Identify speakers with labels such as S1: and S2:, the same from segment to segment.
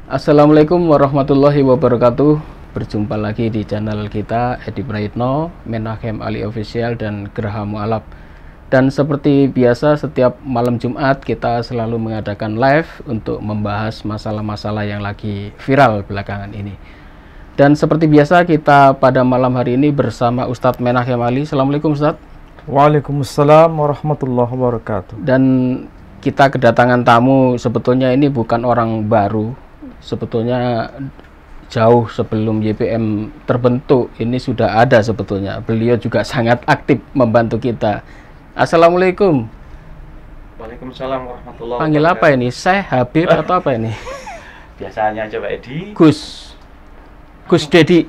S1: Assalamualaikum warahmatullahi wabarakatuh. Berjumpa lagi di channel kita Edi Praitno, Menachem Ali Official dan Geraha Mu'alaf. Dan seperti biasa setiap malam Jumat kita selalu mengadakan live untuk membahas masalah-masalah yang lagi viral belakangan ini. Dan seperti biasa kita pada malam hari ini bersama Ustadz Menachem Ali. Assalamualaikum Ustadz.
S2: Waalaikumsalam warahmatullahi wabarakatuh.
S1: Dan kita kedatangan tamu, sebetulnya ini bukan orang baru. Sebetulnya jauh sebelum YPM terbentuk ini sudah ada sebetulnya. Beliau juga sangat aktif membantu kita. Assalamualaikum.
S3: Waalaikumsalam warahmatullahi
S1: Panggil apa ini? Syekh, Habib atau apa ini?
S3: Biasanya coba Edi.
S1: Gus Dedi.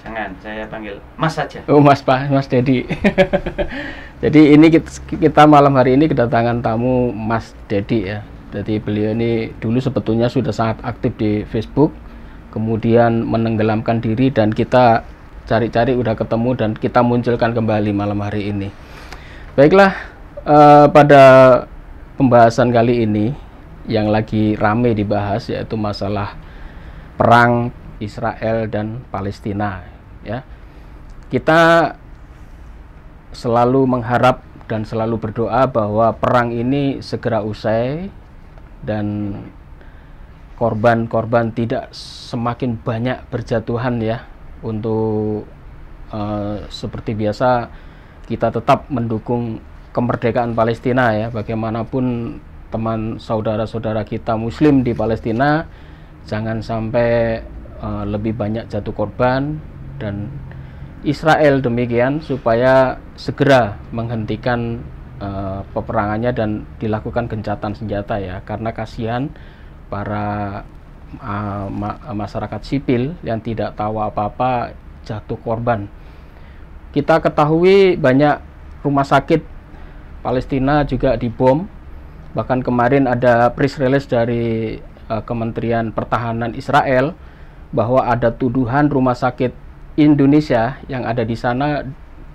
S3: Jangan, saya panggil Mas saja.
S1: Oh Mas Dedi. Jadi ini kita malam hari ini kedatangan tamu Mas Dedi ya. Jadi beliau ini dulu sebetulnya sudah sangat aktif di Facebook, kemudian menenggelamkan diri dan kita cari-cari udah ketemu dan kita munculkan kembali malam hari ini. Baiklah, pada pembahasan kali ini yang lagi rame dibahas yaitu masalah perang Israel dan Palestina ya. Kita selalu mengharap dan selalu berdoa bahwa perang ini segera usai dan korban-korban tidak semakin banyak berjatuhan ya. Untuk seperti biasa kita tetap mendukung kemerdekaan Palestina ya. Bagaimanapun teman saudara-saudara kita Muslim di Palestina, jangan sampai lebih banyak jatuh korban, dan Israel demikian supaya segera menghentikan peperangannya dan dilakukan gencatan senjata ya, karena kasihan para masyarakat sipil yang tidak tahu apa-apa jatuh korban. Kita ketahui banyak rumah sakit Palestina juga dibom. Bahkan kemarin ada press release dari Kementerian Pertahanan Israel bahwa ada tuduhan rumah sakit Indonesia yang ada di sana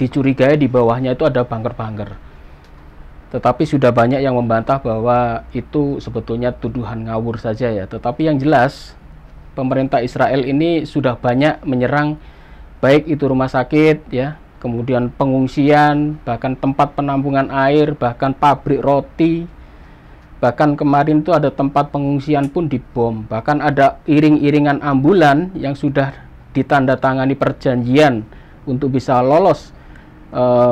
S1: dicurigai di bawahnya itu ada bunker-bunker. Tetapi sudah banyak yang membantah bahwa itu sebetulnya tuduhan ngawur saja ya. Tetapi yang jelas pemerintah Israel ini sudah banyak menyerang baik itu rumah sakit ya, kemudian pengungsian, bahkan tempat penampungan air, bahkan pabrik roti. Bahkan kemarin itu ada tempat pengungsian pun dibom. Bahkan ada iring-iringan ambulan yang sudah ditandatangani perjanjian untuk bisa lolos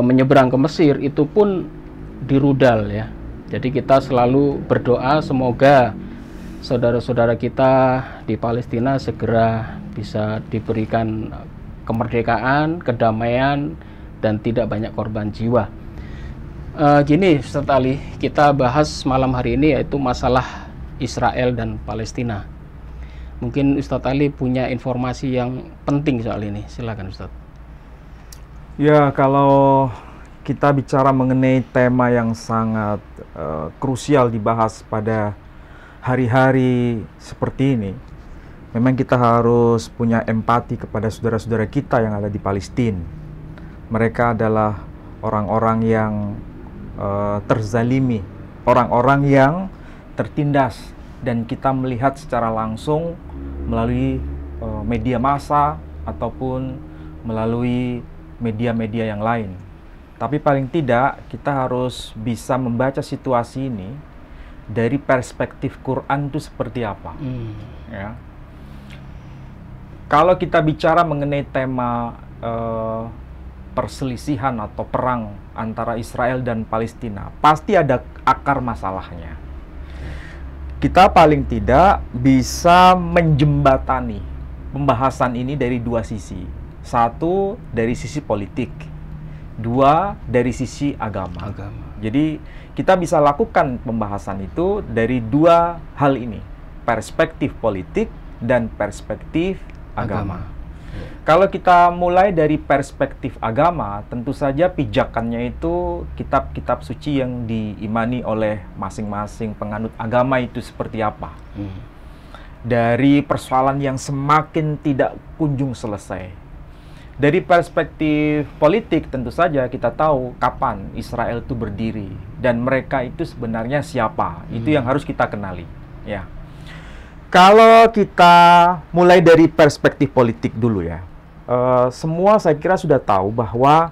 S1: menyeberang ke Mesir, itu pun dirudal ya. Jadi kita selalu berdoa semoga saudara-saudara kita di Palestina segera bisa diberikan kemerdekaan, kedamaian, dan tidak banyak korban jiwa. Gini Ustadz Ali, kita bahas malam hari ini yaitu masalah Israel dan Palestina. Mungkin Ustadz Ali punya informasi yang penting soal ini, silakan Ustadz.
S2: Ya, kalau kita bicara mengenai tema yang sangat krusial dibahas pada hari-hari seperti ini, memang kita harus punya empati kepada saudara-saudara kita yang ada di Palestina. Mereka adalah orang-orang yang terzalimi, orang-orang yang tertindas, dan kita melihat secara langsung melalui media massa ataupun melalui media-media yang lain. Tapi paling tidak kita harus bisa membaca situasi ini dari perspektif Quran itu seperti apa. Ya. Kalau kita bicara mengenai tema perselisihan atau perang antara Israel dan Palestina, pasti ada akar masalahnya. Kita paling tidak bisa menjembatani pembahasan ini dari dua sisi. Satu, dari sisi politik. Dua, dari sisi agama. Jadi kita bisa lakukan pembahasan itu dari dua hal ini, perspektif politik dan perspektif agama. Kalau kita mulai dari perspektif agama, tentu saja pijakannya itu kitab-kitab suci yang diimani oleh masing-masing penganut agama itu seperti apa. Dari persoalan yang semakin tidak kunjung selesai. Dari perspektif politik tentu saja kita tahu kapan Israel itu berdiri dan mereka itu sebenarnya siapa. Itu yang harus kita kenali, ya. Kalau kita mulai dari perspektif politik dulu ya, semua saya kira sudah tahu bahwa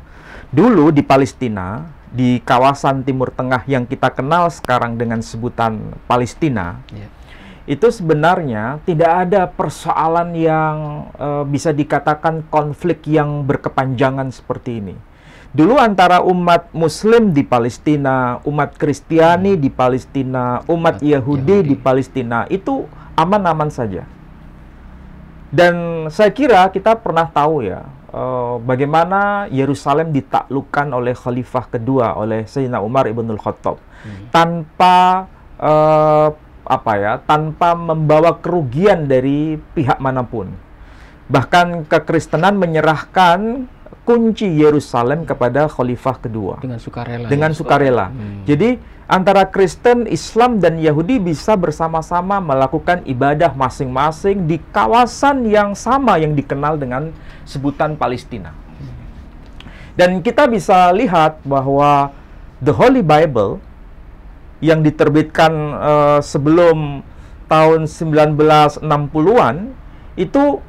S2: dulu di Palestina, di kawasan Timur Tengah yang kita kenal sekarang dengan sebutan Palestina, itu sebenarnya tidak ada persoalan yang bisa dikatakan konflik yang berkepanjangan seperti ini. Dulu antara umat Muslim di Palestina, umat Kristiani di Palestina, umat Yahudi di Palestina, itu aman-aman saja. Dan saya kira kita pernah tahu ya, bagaimana Yerusalem ditaklukkan oleh Khalifah kedua, oleh Sayyidina Umar ibnul Khattab, tanpa tanpa membawa kerugian dari pihak manapun. Bahkan kekristenan menyerahkan kunci Yerusalem kepada Khalifah kedua
S1: dengan sukarela.
S2: Dengan sukarela. Jadi antara Kristen, Islam, dan Yahudi bisa bersama-sama melakukan ibadah masing-masing di kawasan yang sama yang dikenal dengan sebutan Palestina. Dan kita bisa lihat bahwa The Holy Bible yang diterbitkan sebelum tahun 1960-an, itu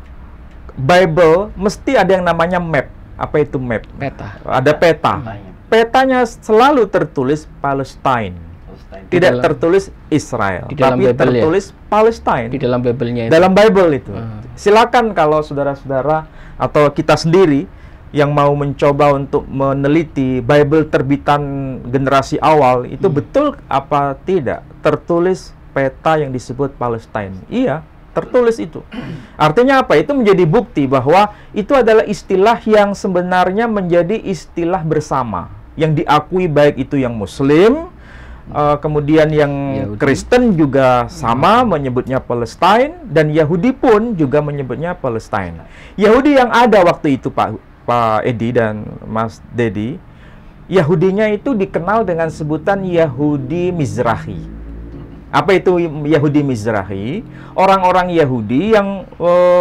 S2: Bible mesti ada yang namanya map. Apa itu map?
S1: Peta.
S2: Ada peta. Petanya selalu tertulis Palestine. Tidak tertulis Israel, tapi tertulis Palestine.
S1: Di dalam Bible-nya itu.
S2: Dalam Bible itu. Silakan kalau saudara-saudara atau kita sendiri yang mau mencoba untuk meneliti Bible terbitan generasi awal, itu betul apa tidak tertulis peta yang disebut Palestine. Iya, tertulis itu. Artinya apa? Itu menjadi bukti bahwa itu adalah istilah yang sebenarnya menjadi istilah bersama, yang diakui baik itu yang Muslim, kemudian yang Yahudi. Kristen juga sama menyebutnya Palestine, dan Yahudi pun juga menyebutnya Palestine. Yahudi yang ada waktu itu, Pak Edi dan Mas Dedi, Yahudinya itu dikenal dengan sebutan Yahudi Mizrahi. Apa itu Yahudi Mizrahi? Orang-orang Yahudi yang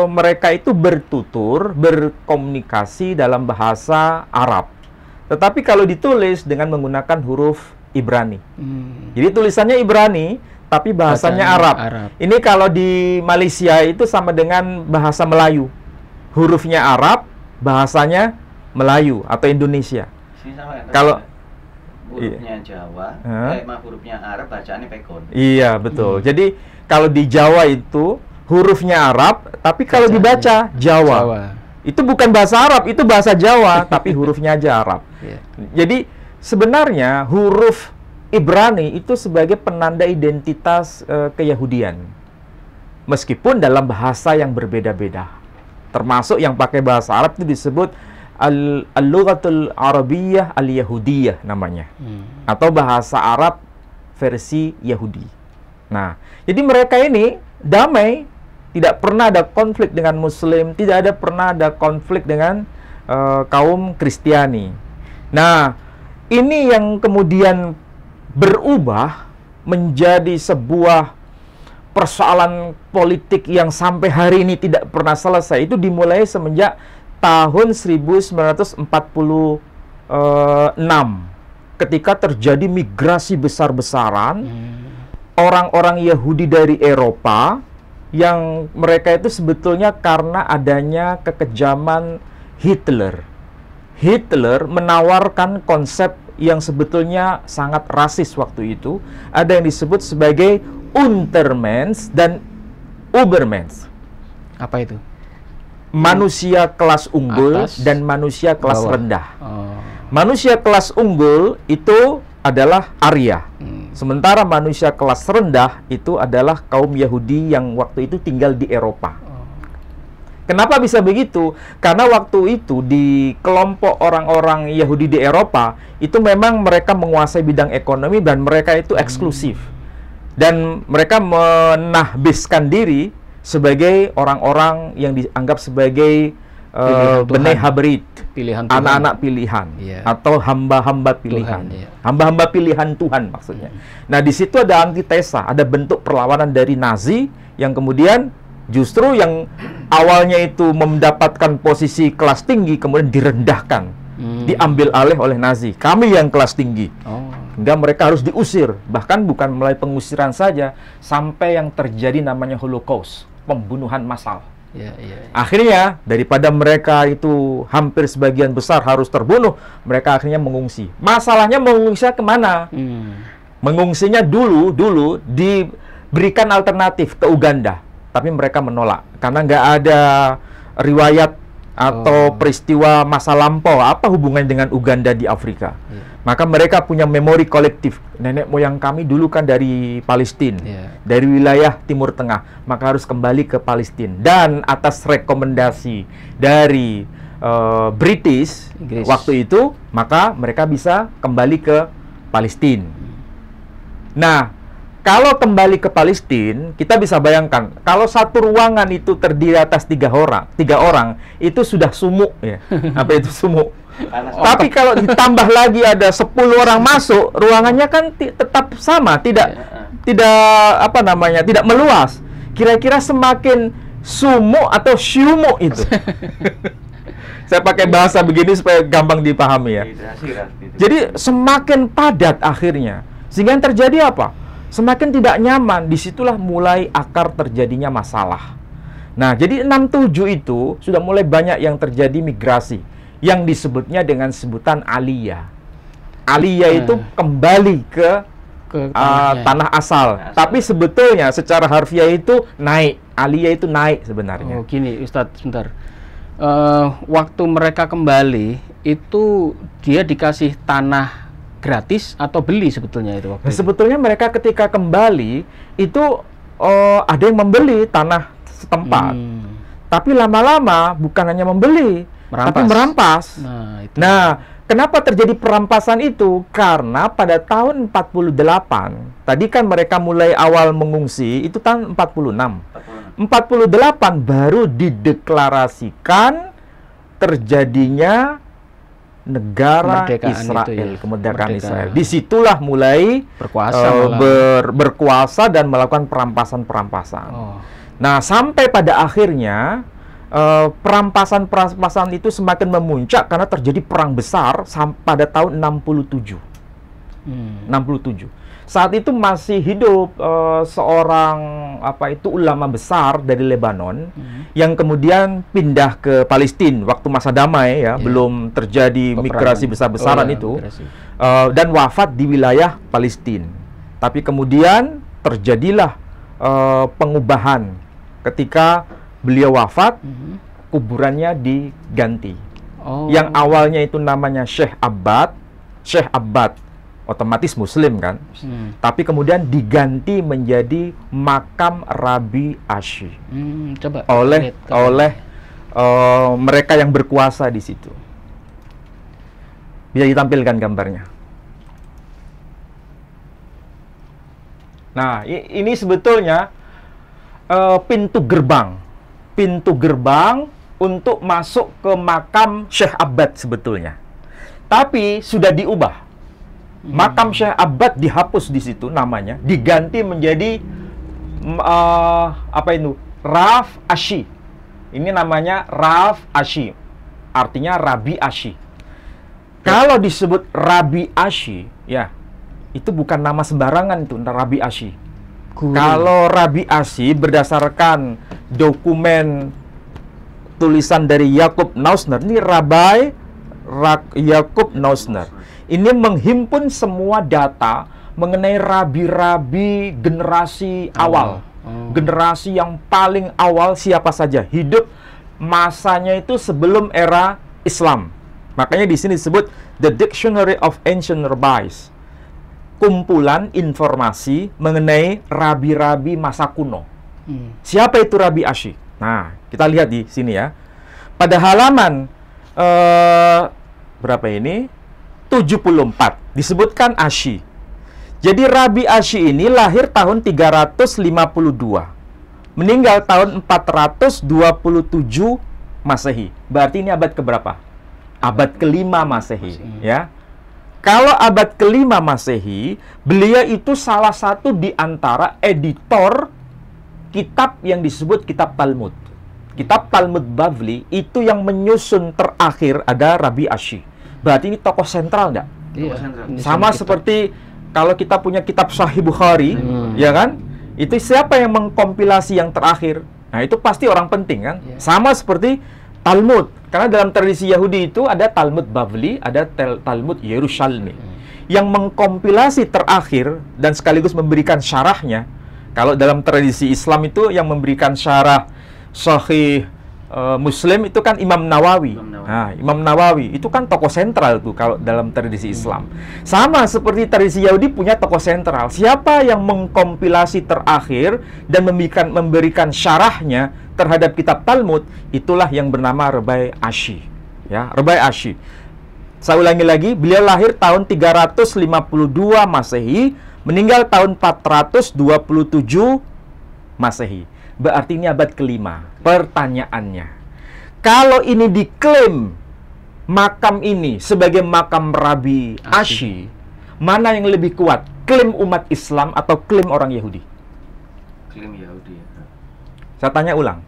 S2: mereka itu bertutur, berkomunikasi dalam bahasa Arab. Tetapi kalau ditulis dengan menggunakan huruf Ibrani. Jadi tulisannya Ibrani, tapi bahasanya Arab. Ini kalau di Malaysia itu sama dengan bahasa Melayu. Hurufnya Arab, bahasanya Melayu atau Indonesia. Kalau
S3: hurufnya Jawa, hurufnya Arab, bacaannya Pekon.
S2: Iya, betul. Jadi kalau di Jawa itu hurufnya Arab, tapi kalau dibaca Jawa. Itu bukan bahasa Arab, itu bahasa Jawa, tapi hurufnya aja Arab. Jadi sebenarnya huruf Ibrani itu sebagai penanda identitas keyahudian. Meskipun dalam bahasa yang berbeda-beda. Termasuk yang pakai bahasa Arab itu disebut Al-Lughatul Arabiyyah Al-Yahudiyah namanya. Atau bahasa Arab versi Yahudi. Nah, jadi mereka ini damai, tidak pernah ada konflik dengan Muslim, tidak pernah ada konflik dengan kaum Kristiani. Nah, ini yang kemudian berubah menjadi sebuah persoalan politik yang sampai hari ini tidak pernah selesai. Itu dimulai semenjak tahun 1946 ketika terjadi migrasi besar-besaran orang-orang Yahudi dari Eropa, yang mereka itu sebetulnya karena adanya kekejaman Hitler. Hitler menawarkan konsep yang sebetulnya sangat rasis waktu itu. Ada yang disebut sebagai Untermensch dan Übermensch.
S1: Apa itu?
S2: Manusia kelas unggul
S1: atas,
S2: dan manusia kelas
S1: bawah.
S2: rendah. Manusia kelas unggul itu adalah Arya. Sementara manusia kelas rendah itu adalah kaum Yahudi yang waktu itu tinggal di Eropa. Kenapa bisa begitu? Karena waktu itu di kelompok orang-orang Yahudi di Eropa itu memang mereka menguasai bidang ekonomi dan mereka itu eksklusif. Dan mereka menahbiskan diri sebagai orang-orang yang dianggap sebagai Bnei Habrit, anak-anak pilihan, atau hamba-hamba pilihan, hamba-hamba pilihan Tuhan maksudnya. Nah, di situ ada antitesa, ada bentuk perlawanan dari Nazi yang kemudian justru yang awalnya itu mendapatkan posisi kelas tinggi kemudian direndahkan, diambil alih oleh Nazi. Kami yang kelas tinggi. hingga mereka harus diusir. Bahkan bukan melalui pengusiran saja, sampai yang terjadi namanya Holocaust, pembunuhan massal. Akhirnya daripada mereka itu hampir sebagian besar harus terbunuh, mereka akhirnya mengungsi. Masalahnya mengungsi kemana? Mengungsinya dulu diberikan alternatif ke Uganda, tapi mereka menolak karena nggak ada riwayat atau peristiwa masa lampau apa hubungannya dengan Uganda di Afrika. Maka mereka punya memori kolektif. Nenek moyang kami dulu kan dari Palestina, dari wilayah Timur Tengah, maka harus kembali ke Palestina. Dan atas rekomendasi dari British waktu itu, maka mereka bisa kembali ke Palestina. Nah, kalau kembali ke Palestina, kita bisa bayangkan kalau satu ruangan itu terdiri atas tiga orang itu sudah sumuk ya. Apa itu sumuk? Tapi kalau ditambah lagi ada 10 orang masuk, ruangannya kan tetap sama, tidak meluas. Kira-kira semakin sumuk atau syumuk itu. Saya pakai bahasa begini supaya gampang dipahami ya. Jadi semakin padat akhirnya. Sehingga yang terjadi apa? Semakin tidak nyaman, disitulah mulai akar terjadinya masalah. Nah, jadi 67 itu sudah mulai banyak yang terjadi migrasi, yang disebutnya dengan sebutan aliyah. Aliyah itu kembali ke tanah asal. Tapi sebetulnya secara harfiah itu naik. Aliyah itu naik sebenarnya.
S1: Oh, gini Ustadz, sebentar. Waktu mereka kembali, itu dia dikasih tanah gratis atau beli sebetulnya itu waktu itu?
S2: Sebetulnya mereka ketika kembali itu ada yang membeli tanah setempat, tapi lama-lama bukan hanya membeli, tapi merampas. Nah, kenapa terjadi perampasan itu? Karena pada tahun 48, tadi kan mereka mulai awal mengungsi itu tahun 46. 48 baru dideklarasikan terjadinya negara Israel, kemerdekaan Israel. Disitulah mulai berkuasa dan melakukan perampasan. Nah, sampai pada akhirnya perampasan itu semakin memuncak karena terjadi perang besar pada tahun 67. 67. Saat itu masih hidup seorang ulama besar dari Lebanon yang kemudian pindah ke Palestina waktu masa damai ya, belum terjadi migrasi besar-besaran itu, dan wafat di wilayah Palestina. Tapi kemudian terjadilah pengubahan ketika beliau wafat, kuburannya diganti. Yang awalnya itu namanya Syekh Abbad, otomatis Muslim kan, tapi kemudian diganti menjadi makam Rabi Ashi oleh mereka yang berkuasa di situ. Bisa ditampilkan gambarnya. Nah, ini sebetulnya pintu gerbang untuk masuk ke makam Syekh Abbad sebetulnya, tapi sudah diubah. Makam Syekh Abbad dihapus di situ namanya, diganti menjadi Raf Ashi. Ini namanya Raf Ashi, artinya Rabi Ashi. Kalau disebut Rabi Ashi, ya itu bukan nama sembarangan itu, Rabi Ashi. Kalau Rabi Ashi berdasarkan dokumen tulisan dari Yakub Nausner, ini Rabai Yakub Nausner. Ini menghimpun semua data mengenai rabi-rabi generasi awal. Generasi yang paling awal siapa saja hidup masanya itu sebelum era Islam. Makanya di sini disebut The Dictionary of Ancient Rabbis. Kumpulan informasi mengenai rabi-rabi masa kuno. Siapa itu Rabi Ashi? Nah, kita lihat di sini ya. Pada halaman berapa ini? 74 disebutkan Ashi. Jadi Rabi Ashi ini lahir tahun 352, meninggal tahun 427 Masehi. Berarti ini abad keberapa? Abad ke-5 Masehi, ya. Kalau abad ke-5 Masehi, beliau itu salah satu di antara editor kitab yang disebut kitab Talmud. Kitab Talmud Bavli itu yang menyusun terakhir ada Rabi Ashi. Berarti ini tokoh sentral enggak?
S1: Iya.
S2: Sama seperti kalau kita punya kitab Sahih Bukhari, ya kan? Itu siapa yang mengkompilasi yang terakhir? Nah, itu pasti orang penting kan?
S1: Iya.
S2: Sama seperti Talmud. Karena dalam tradisi Yahudi itu ada Talmud Bavli, ada Talmud Yerusalmi. Yang mengkompilasi terakhir dan sekaligus memberikan syarahnya. Kalau dalam tradisi Islam itu yang memberikan syarah Sahih Muslim itu kan Imam Nawawi. Nah, Imam Nawawi itu kan tokoh sentral tuh kalau dalam tradisi Islam. Sama seperti tradisi Yahudi punya tokoh sentral. Siapa yang mengkompilasi terakhir dan memberikan syarahnya terhadap kitab Talmud, itulah yang bernama Rabai Ashi. Ya, Rabai Ashi. Saya ulangi lagi, beliau lahir tahun 352 Masehi, meninggal tahun 427 Masehi. Berarti ini abad kelima. Pertanyaannya, kalau ini diklaim makam ini sebagai makam Rabi Ashi, mana yang lebih kuat? Klaim umat Islam atau klaim orang Yahudi?
S3: Klaim Yahudi.
S2: Saya tanya ulang.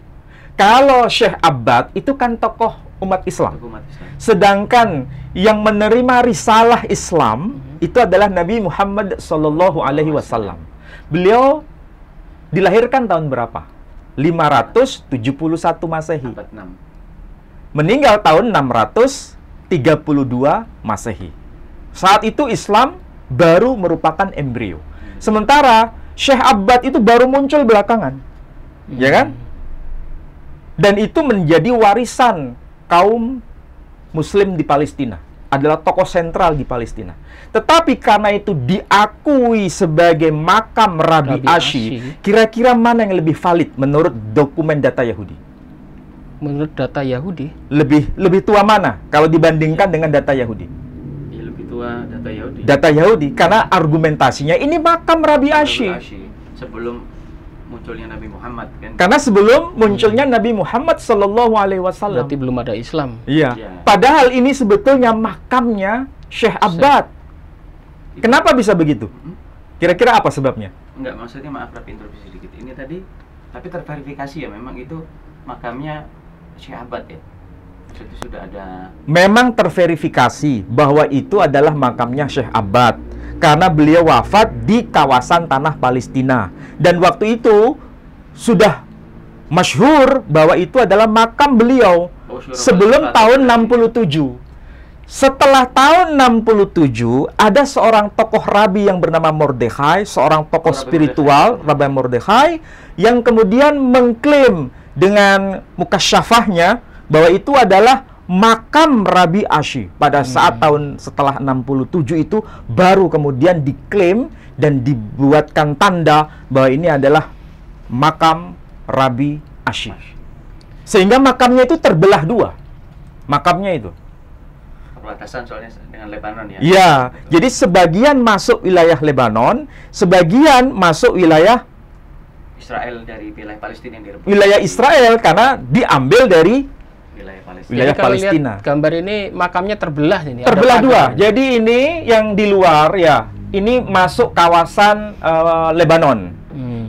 S2: Kalau Syekh Abbad itu kan tokoh umat Islam. Sedangkan yang menerima risalah Islam itu adalah Nabi Muhammad Sallallahu Alaihi Wasallam. Beliau dilahirkan tahun berapa? 571 Masehi.
S3: Abad 6.
S2: Meninggal tahun 632 Masehi. Saat itu Islam baru merupakan embrio. Sementara Syekh Abbad itu baru muncul belakangan. Ya kan? Dan itu menjadi warisan kaum Muslim di Palestina. Adalah tokoh sentral di Palestina. Tetapi karena itu diakui sebagai makam Rabi Ashi, kira-kira mana yang lebih valid menurut dokumen data Yahudi?
S1: Menurut data Yahudi?
S2: Lebih tua mana kalau dibandingkan dengan data Yahudi?
S3: Ya, lebih tua data Yahudi.
S2: Data Yahudi, karena argumentasinya ini makam Rabi Ashi.
S3: Sebelum munculnya Nabi Muhammad kan?
S2: Karena sebelum munculnya Nabi Muhammad Sallallahu Alaihi Wasallam.
S1: Berarti belum ada Islam.
S2: Iya. Padahal ini sebetulnya makamnya Syekh Abbad. Kenapa bisa begitu? Kira-kira apa sebabnya?
S3: Enggak, maksudnya maaf interupsi sedikit. Ini tadi tapi terverifikasi ya, memang itu makamnya Syekh Abbad ya. Maksudnya sudah ada. Memang
S2: terverifikasi bahwa itu adalah makamnya Syekh Abbad. Karena beliau wafat di kawasan tanah Palestina. Dan waktu itu sudah masyhur bahwa itu adalah makam beliau sebelum tahun 67. Setelah tahun 67, ada seorang tokoh rabi yang bernama Mordekhai, seorang tokoh spiritual, Rabi Mordekhai, yang kemudian mengklaim dengan mukasyafahnya bahwa itu adalah makam Rabi Ashi. Pada saat tahun setelah 67 itu baru kemudian diklaim dan dibuatkan tanda bahwa ini adalah makam Rabi Ashi. Sehingga makamnya itu terbelah dua. Makamnya itu.
S3: Perbatasan soalnya dengan Lebanon ya.
S2: Iya, jadi sebagian masuk wilayah Lebanon, sebagian masuk wilayah
S3: Israel dari wilayah Palestina yang direbut.
S2: Wilayah Israel karena diambil dari wilayah Palestina.
S1: Gambar ini makamnya terbelah ini.
S2: Terbelah dua. Jadi ini yang di luar ya, ini masuk kawasan Lebanon.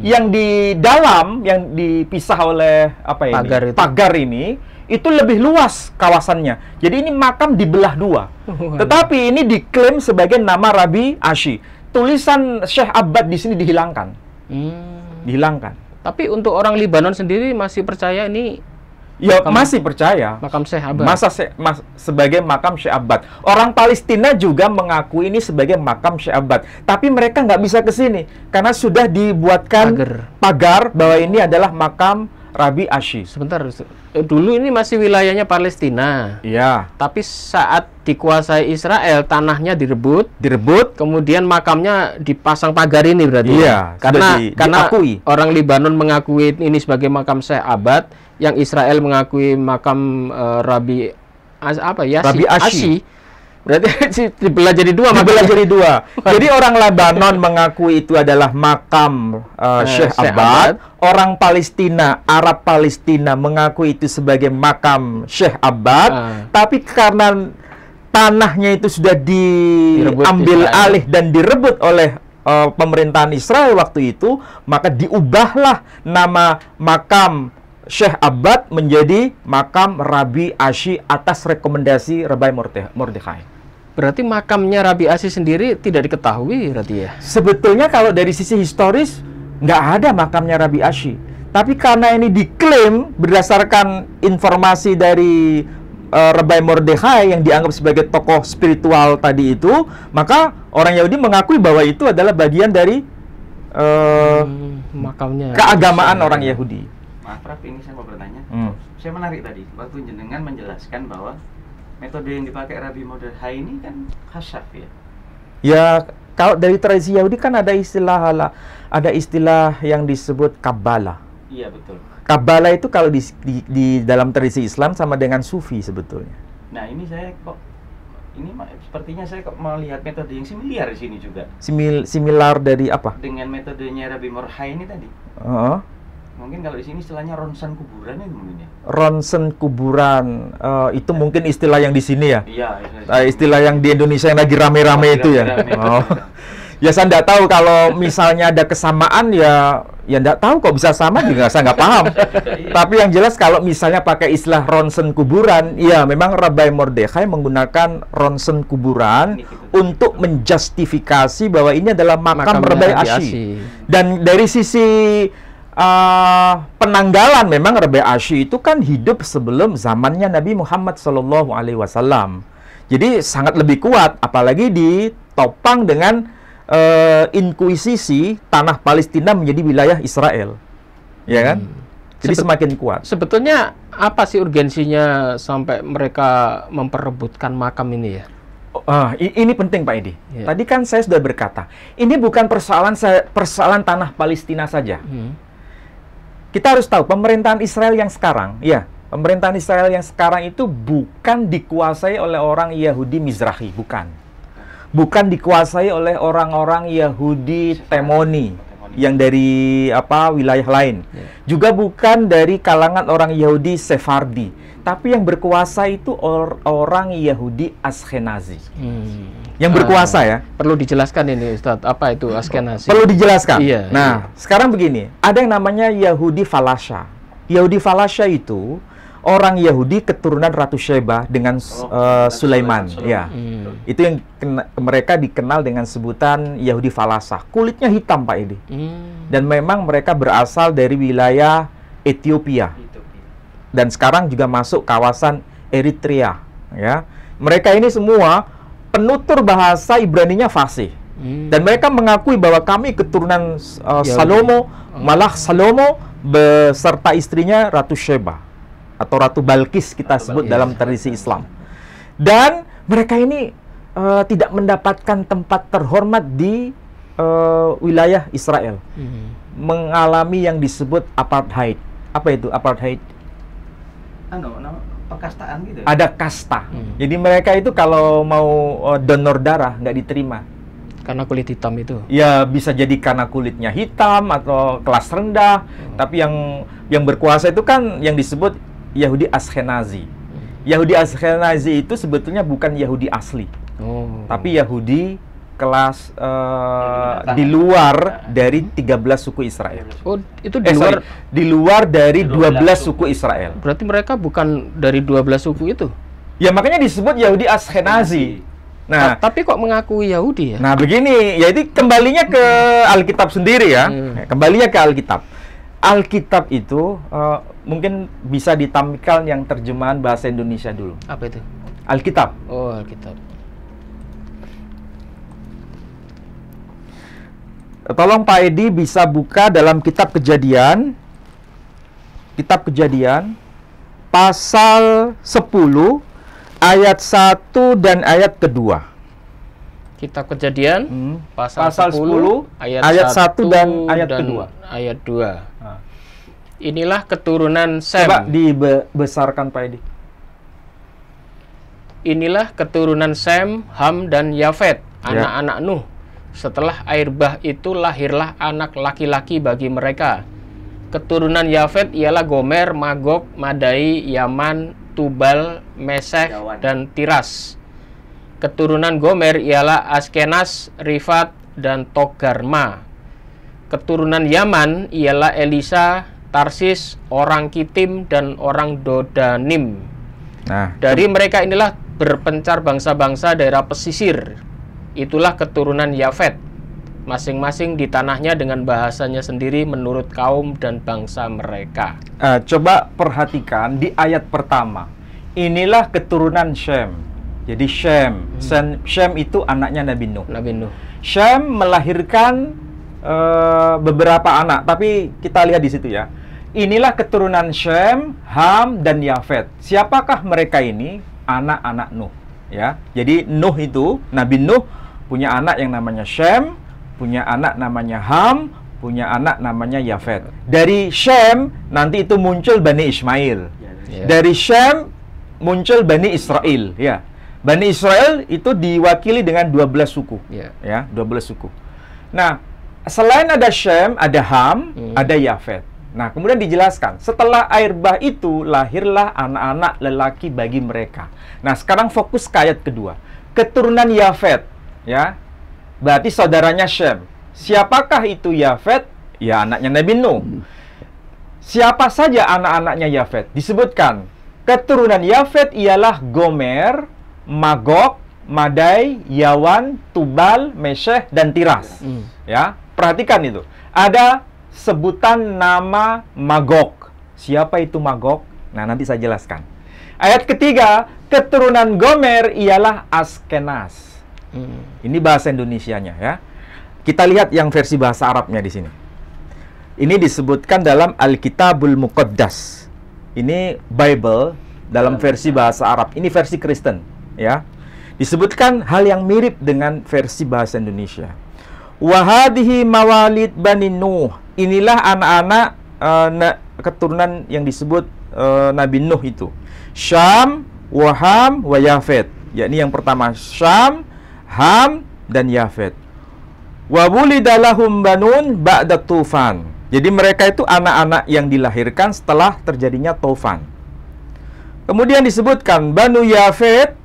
S2: Yang di dalam yang dipisah oleh apa ini? Pagar ini itu lebih luas kawasannya. Jadi ini makam dibelah dua. Tetapi ini diklaim sebagai nama Rabi Ashi. Tulisan Syekh Abbad di sini dihilangkan. Dihilangkan.
S1: Tapi untuk orang Libanon sendiri masih percaya ini.
S2: Ya, masih percaya.
S1: Makam Syekh Abbad.
S2: Sebagai makam Syekh Abbad. Orang Palestina juga mengaku ini sebagai makam Syekh Abbad. Tapi mereka nggak bisa ke sini karena sudah dibuatkan pagar bahwa ini adalah makam Rabi Ashi.
S1: Sebentar, dulu ini masih wilayahnya Palestina.
S2: Iya.
S1: Tapi saat dikuasai Israel, tanahnya direbut, kemudian makamnya dipasang pagar ini berarti.
S2: Iya.
S1: Karena orang Libanon mengakui ini sebagai makam Syekh Abbad, yang Israel mengakui makam Rabi Ashi. Berarti dibelah jadi dua.
S2: Jadi orang Lebanon mengakui itu adalah makam Syekh Abbad. Orang Palestina, Arab Palestina mengakui itu sebagai makam Syekh Abbad. Tapi karena tanahnya itu sudah diambil alih dan direbut oleh pemerintahan Israel waktu itu, maka diubahlah nama makam Syekh Abbad menjadi makam Rabi Ashi atas rekomendasi Rabi Mordekhai.
S1: Berarti makamnya Rabi Asy sendiri tidak diketahui berarti ya?
S2: Sebetulnya kalau dari sisi historis nggak ada makamnya Rabi Asy. Tapi karena ini diklaim berdasarkan informasi dari Rabbi Mordechai yang dianggap sebagai tokoh spiritual tadi itu, maka orang Yahudi mengakui bahwa itu adalah bagian dari
S1: makamnya
S2: keagamaan orang Yahudi.
S3: Maaf Raf, ini saya mau bertanya. Saya menarik tadi waktu jenengan menjelaskan bahwa metode yang dipakai Rabbi Mordechai ini kan khasyaf ya.
S2: Ya, kalau dari tradisi Yahudi kan ada istilah yang disebut Kabbalah.
S3: Iya betul.
S2: Kabbalah itu kalau di dalam tradisi Islam sama dengan Sufi sebetulnya.
S3: Nah ini saya kok sepertinya saya kok melihat metode yang similar di sini juga.
S2: Similar dari apa?
S3: Dengan metodenya Rabbi Mordechai ini tadi. Mungkin kalau di sini istilahnya ronsen kuburan itu mungkin ya. Ronsen kuburan
S2: itu mungkin istilah yang di sini ya.
S3: Iya.
S2: Istilah yang di Indonesia yang lagi rame-rame itu ya. Ya saya nggak tahu kalau misalnya ada kesamaan ya nggak tahu kok bisa sama juga saya nggak paham. Tapi yang jelas kalau misalnya pakai istilah ronsen kuburan, ya memang Rabbi Mordechai menggunakan ronsen kuburan untuk menjustifikasi bahwa ini adalah makam Rabbi Asy. Dan dari sisi penanggalan memang Rabbi Asy itu kan hidup sebelum zamannya Nabi Muhammad SAW. Jadi sangat lebih kuat, apalagi ditopang dengan inkuisisi tanah Palestina menjadi wilayah Israel, ya kan? Jadi semakin kuat.
S1: Sebetulnya apa sih urgensinya sampai mereka memperebutkan makam ini ya?
S2: Ini penting Pak Edi. Tadi kan saya sudah berkata, ini bukan persoalan tanah Palestina saja. Kita harus tahu pemerintahan Israel yang sekarang, pemerintahan Israel yang sekarang itu bukan dikuasai oleh orang Yahudi Mizrahi, bukan dikuasai oleh orang-orang Yahudi Temoni yang dari wilayah lain. Juga bukan dari kalangan orang Yahudi Sefardi, tapi yang berkuasa itu orang Yahudi Ashkenazi. Yang berkuasa ya.
S1: Perlu dijelaskan ini Ustadz, apa itu Ashkenazi?
S2: Perlu dijelaskan.
S1: Iya,
S2: nah, sekarang begini, ada yang namanya Yahudi Falasha. Yahudi Falasha itu orang Yahudi keturunan Ratu Sheba dengan Sulaiman, ya. Itu yang mereka dikenal dengan sebutan Yahudi Falasha. Kulitnya hitam Pak Edi. Dan memang mereka berasal dari wilayah Ethiopia. Dan sekarang juga masuk kawasan Eritrea, ya. Mereka ini semua penutur bahasa Ibraninya fasih. Dan mereka mengakui bahwa kami keturunan Salomo, malah Salomo beserta istrinya Ratu Sheba atau Ratu Balkis kita sebut dalam tradisi Islam. Dan mereka ini tidak mendapatkan tempat terhormat di wilayah Israel. Mengalami yang disebut apartheid. Apa itu apartheid?
S3: Perkastaan gitu.
S2: Ada kasta. Jadi mereka itu kalau mau donor darah nggak diterima.
S1: Karena kulit hitam itu.
S2: Ya bisa jadi karena kulitnya hitam atau kelas rendah. Tapi yang berkuasa itu kan yang disebut Yahudi Ashkenazi. Yahudi Ashkenazi itu sebetulnya bukan Yahudi asli. Tapi Yahudi kelas di luar dari 13 suku Israel.
S1: Itu di luar
S2: dari 12 suku Israel.
S1: Berarti mereka bukan dari 12 suku itu.
S2: Ya makanya disebut Yahudi Ashkenazi. Nah,
S1: tapi kok mengakui Yahudi ya?
S2: Nah, begini, ya itu kembalinya ke Alkitab sendiri ya. Kembalinya ke Alkitab. Alkitab itu mungkin bisa ditampilkan yang terjemahan bahasa Indonesia dulu.
S1: Apa itu?
S2: Alkitab.
S1: Oh, Alkitab.
S2: Tolong Pak Edi bisa buka dalam Kitab Kejadian. Kitab Kejadian pasal 10 ayat 1 dan ayat kedua.
S1: Kitab Kejadian pasal
S2: 10 ayat 1 dan ayat kedua.
S1: Ayat 2. Inilah keturunan Sem.
S2: Coba dibesarkan Pak Edi.
S1: Inilah keturunan Sem, Ham dan Yafet, anak-anak Nuh. Setelah air bah itu lahirlah anak laki-laki bagi mereka. Keturunan Yafet ialah Gomer, Magog, Madai, Yaman, Tubal, Mesek, dan Tiras. Keturunan Gomer ialah Askenaz, Rifat, dan Togarma. Keturunan Yaman ialah Elisa, Tarsis, orang Kitim, dan orang Dodanim. Dari mereka inilah berpencar bangsa-bangsa daerah pesisir. Itulah keturunan Yafet, masing-masing di tanahnya dengan bahasanya sendiri menurut kaum dan bangsa mereka.
S2: Coba perhatikan di ayat pertama. Inilah keturunan Shem. Jadi Shem itu anaknya Nabi Nuh.
S1: Nabi Nuh.
S2: Shem melahirkan beberapa anak, tapi kita lihat di situ ya. Inilah keturunan Shem, Ham, dan Yafet. Siapakah mereka ini? Anak-anak Nuh. Ya, jadi Nuh itu, Nabi Nuh punya anak yang namanya Shem, punya anak namanya Ham, punya anak namanya Yafet. Dari Shem nanti itu muncul Bani Ismail.
S1: Ya.
S2: Dari Shem muncul Bani Israel. Ya, Bani Israel itu diwakili dengan 12 suku. Ya, 12 suku. Nah, selain ada Shem, ada Ham, ada Yafet. Nah, kemudian dijelaskan, setelah air bah itu, lahirlah anak-anak lelaki bagi mereka. Nah, sekarang fokus ke ayat kedua. Keturunan Yafet, ya, berarti saudaranya Shem. Siapakah itu Yafet? Ya, anaknya Nabi Nuh. Siapa saja anak-anaknya Yafet? Disebutkan, keturunan Yafet ialah Gomer, Magog, Madai, Yawan, Tubal, Meshech, dan Tiras. Ya, perhatikan itu. Ada sebutan nama Magog. Siapa itu Magog? Nah, nanti saya jelaskan. Ayat ketiga, keturunan Gomer ialah Askenaz. Ini bahasa Indonesianya ya. Kita lihat yang versi bahasa Arabnya di sini. Ini disebutkan dalam Alkitabul Muqaddas. Ini Bible dalam versi bahasa Arab. Ini versi Kristen ya. Disebutkan hal yang mirip dengan versi bahasa Indonesia. Wahadihi mawalid Bani Nuh. Inilah anak-anak keturunan yang disebut Nabi Nuh itu. Syam, Waham, wa Yafet. Yakni yang pertama Syam, Ham, dan Yafet. Wa wulidalahum banun ba'da tufan. Jadi mereka itu anak-anak yang dilahirkan setelah terjadinya tufan. Kemudian disebutkan Banu Yafet.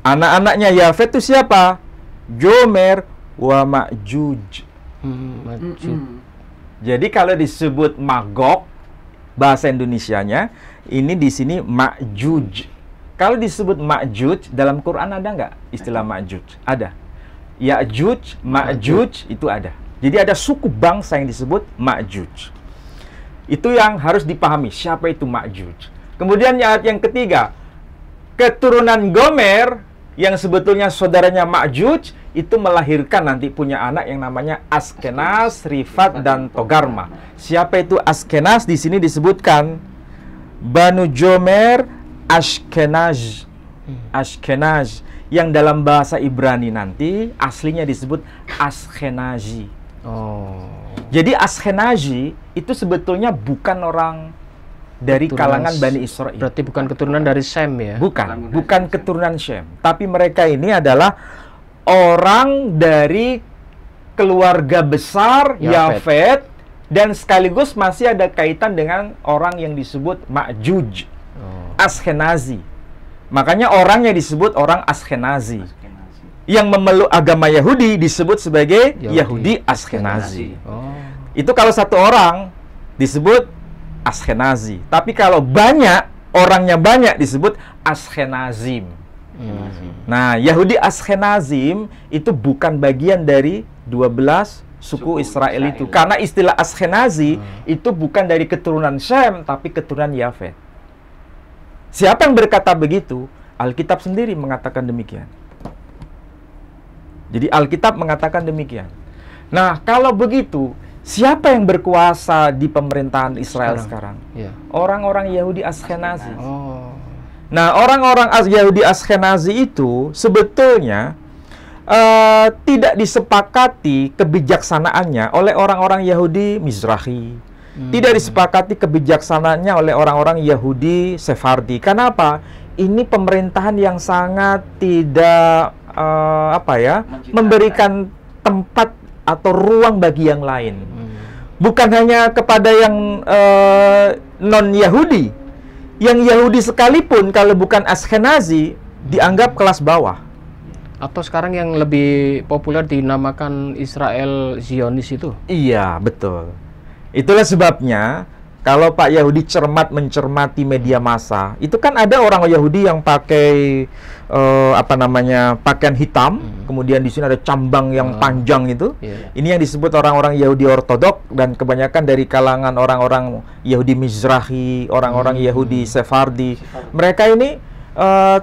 S2: Anak-anaknya Yafet itu siapa? Jomer wa Ma'juj. Jadi kalau disebut Magog, bahasa Indonesianya, ini di sini Ma'juj. Kalau disebut Ma'juj, dalam Quran ada nggak istilah Ma'juj? Ada. Ya'juj, Ma'juj, itu ada. Jadi ada suku bangsa yang disebut Ma'juj. Itu yang harus dipahami, siapa itu Ma'juj. Kemudian ayat yang ketiga, keturunan Gomer, yang sebetulnya saudaranya Ma'juj, itu melahirkan nanti punya anak yang namanya Askenaz, Rifat, dan Togarma. Siapa itu Askenaz? Di sini disebutkan Banu Jomer Ashkenaz. Ashkenaz yang dalam bahasa Ibrani nanti aslinya disebut Ashkenazi. Jadi Ashkenazi itu sebetulnya bukan orang dari kalangan Bani Israel.
S1: Berarti bukan keturunan dari Shem ya?
S2: Bukan keturunan Shem. Tapi mereka ini adalah orang dari keluarga besar Yafet, dan sekaligus masih ada kaitan dengan orang yang disebut Ma'juj, Ashkenazi. Makanya orangnya disebut orang Ashkenazi. Yang memeluk agama Yahudi disebut sebagai Yahudi Ashkenazi. Itu kalau satu orang disebut Ashkenazi. Tapi kalau orangnya banyak disebut Ashkenazim. Nah, Yahudi Ashkenazim itu bukan bagian dari 12 suku Israel itu. Karena istilah Ashkenazi itu bukan dari keturunan Shem, tapi keturunan Yafet. Siapa yang berkata begitu? Alkitab sendiri mengatakan demikian. Jadi Alkitab mengatakan demikian. Nah, kalau begitu, siapa yang berkuasa di pemerintahan Israel sekarang? Orang-orang Yahudi Ashkenazi. Nah, orang-orang Yahudi Ashkenazi itu sebetulnya tidak disepakati kebijaksanaannya oleh orang-orang Yahudi Mizrahi. Tidak disepakati kebijaksanaannya oleh orang-orang Yahudi Sefardi. Kenapa? Ini pemerintahan yang sangat tidak memberikan tempat atau ruang bagi yang lain. Bukan hanya kepada yang non-Yahudi. Yang Yahudi sekalipun kalau bukan Ashkenazi dianggap kelas bawah.
S1: Atau sekarang yang lebih populer dinamakan Israel Zionis itu.
S2: Iya, betul. Itulah sebabnya Kalau Pak Yahudi cermat mencermati media massa, itu kan ada orang Yahudi yang pakai pakaian hitam, kemudian di sini ada cambang yang panjang itu. Ini yang disebut orang-orang Yahudi ortodok, dan kebanyakan dari kalangan orang-orang Yahudi Mizrahi, orang-orang Yahudi Sefardi. Mereka ini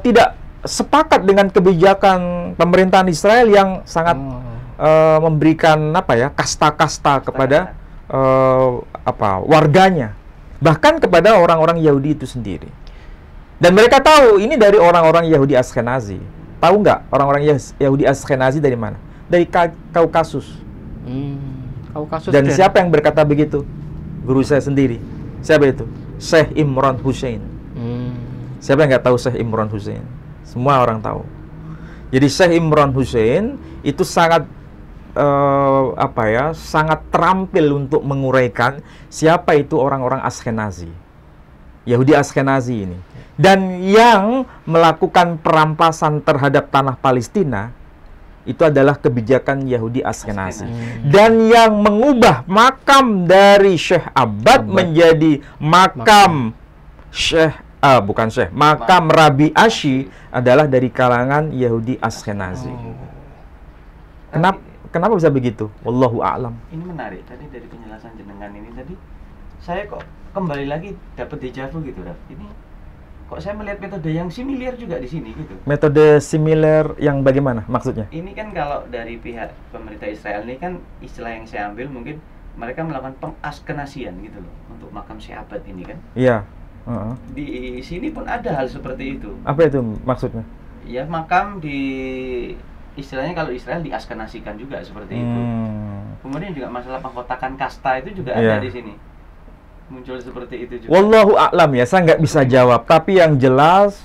S2: tidak sepakat dengan kebijakan pemerintahan Israel yang sangat memberikan kasta-kasta kepada warganya, bahkan kepada orang-orang Yahudi itu sendiri. Dan mereka tahu ini dari orang-orang Yahudi Ashkenazi. Tahu nggak orang-orang Yahudi Ashkenazi dari mana? Dari Kaukasus.
S1: Kaukasus.
S2: Dan siapa yang berkata begitu? Guru saya sendiri. Siapa itu? Syekh Imran Hussein. Siapa yang nggak tahu Syekh Imran Hussein? Semua orang tahu. Jadi Syekh Imran Hussein itu sangat sangat terampil untuk menguraikan siapa itu orang-orang Ashkenazi, Yahudi Ashkenazi ini. Dan yang melakukan perampasan terhadap tanah Palestina itu adalah kebijakan Yahudi Ashkenazi. Dan yang mengubah makam dari Syekh Abbad menjadi makam makam Rabi Ashi adalah dari kalangan Yahudi Ashkenazi. Kenapa bisa begitu? Wallahu a'lam.
S3: Ini menarik tadi dari penjelasan jenengan ini tadi. Saya kok kembali lagi dapat dejavu gitu, Raf. Ini kok saya melihat metode yang similar juga di sini gitu.
S2: Metode similar yang bagaimana maksudnya?
S3: Ini kan kalau dari pihak pemerintah Israel ini kan istilah yang saya ambil mungkin mereka melakukan pengaskenasian gitu loh untuk makam Syekh Abbad ini kan.
S2: Iya.
S3: Di sini pun ada hal seperti itu.
S2: Apa itu maksudnya?
S3: Ya makam di istilahnya kalau Israel diaskenasikan juga seperti itu. Kemudian juga masalah pengkotakan kasta itu juga ada di sini. Muncul seperti itu juga.
S2: Wallahu a'lam ya, saya nggak bisa jawab. Tapi yang jelas,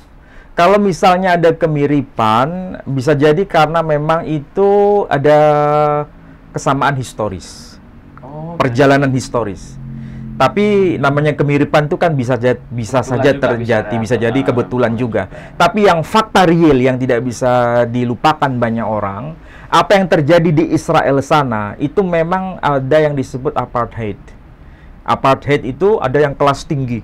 S2: kalau misalnya ada kemiripan, bisa jadi karena memang itu ada kesamaan historis. Perjalanan historis. Tapi namanya kemiripan itu kan bisa saja terjadi, bisa jadi kebetulan juga. Tapi yang fakta real yang tidak bisa dilupakan banyak orang, apa yang terjadi di Israel sana itu memang ada yang disebut apartheid. Apartheid itu ada yang kelas tinggi,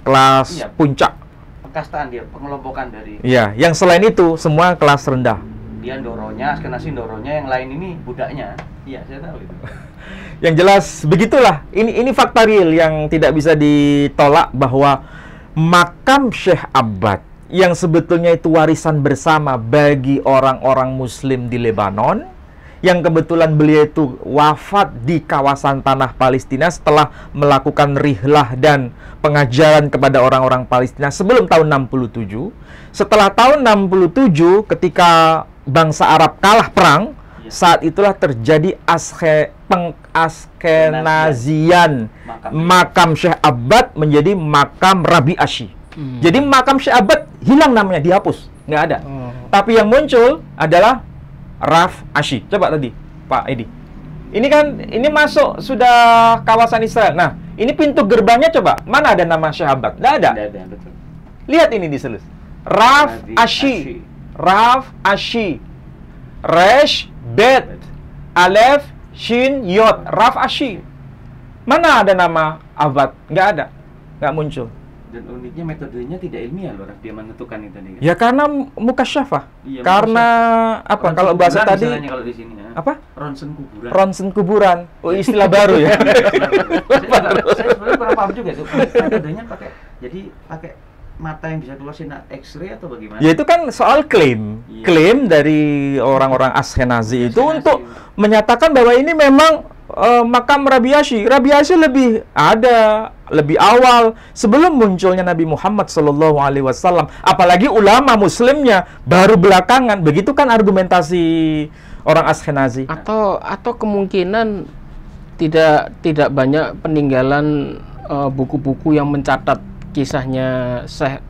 S2: kelas puncak.
S3: Pengkastaan dia, pengelompokan dari.
S2: Iya, yang selain itu semua kelas rendah.
S3: Dia Ndoronya, Askenazi Ndoronya, yang lain ini budaknya. Iya, saya tahu itu.
S2: Yang jelas begitulah. Ini fakta real yang tidak bisa ditolak, bahwa makam Syekh Abbad yang sebetulnya itu warisan bersama bagi orang-orang Muslim di Lebanon, yang kebetulan beliau itu wafat di kawasan tanah Palestina setelah melakukan rihlah dan pengajaran kepada orang-orang Palestina sebelum tahun 67. Setelah tahun 67 ketika bangsa Arab kalah perang, saat itulah terjadi pengaskenazian makam Syekh Abbad menjadi makam Rabi Ashi. Jadi makam Syekh Abbad hilang namanya, dihapus, nggak ada. Tapi yang muncul adalah Raf Ashi. Coba tadi Pak Edi, ini kan ini masuk sudah kawasan Israel. Nah, ini pintu gerbangnya, coba mana ada nama Syekh Abbad? Nggak ada.
S3: Betul.
S2: Lihat ini diselus. Raf Ashi, Raf Ashi, Resh Bet, Alef, Shin, Yod, Raf Ashi. Mana ada nama Abbad? Nggak ada, nggak muncul.
S3: Dan uniknya metodenya tidak ilmiah loh, Raf, dia menentukan itu nih.
S2: Ya karena mukasyafah. Iya, karena apa? Ronsen kalau bahasa tadi
S3: kalau di sini ya.
S2: Apa?
S3: Ronsen kuburan.
S2: Ronsen kuburan. Oh, istilah baru ya.
S3: Saya sebenarnya kurang paham juga itu. Metodenya pakai mata yang bisa keluar sinar X-ray atau bagaimana?
S2: Ya itu kan soal klaim. Iya. Klaim dari orang-orang Ashkenazi itu untuk menyatakan bahwa ini memang makam Rabi Ashi. Rabi Ashi lebih awal sebelum munculnya Nabi Muhammad SAW. Apalagi ulama Muslimnya baru belakangan. Begitu kan argumentasi orang Ashkenazi.
S1: Atau kemungkinan tidak banyak peninggalan buku-buku yang mencatat kisahnya Syekh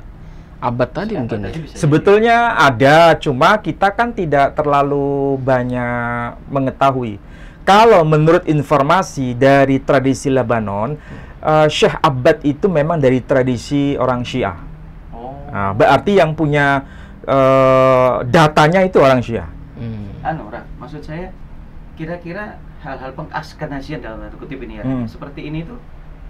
S1: Abbad tadi mungkin.
S2: Sebetulnya ada, cuma kita kan tidak terlalu banyak mengetahui. Kalau menurut informasi dari tradisi Lebanon, Syekh Abbad itu memang dari tradisi orang Syiah. Nah, berarti yang punya datanya itu orang Syiah.
S3: Maksud saya kira-kira hal-hal pengaskenasian dalam tanda kutip ini ya, seperti ini tuh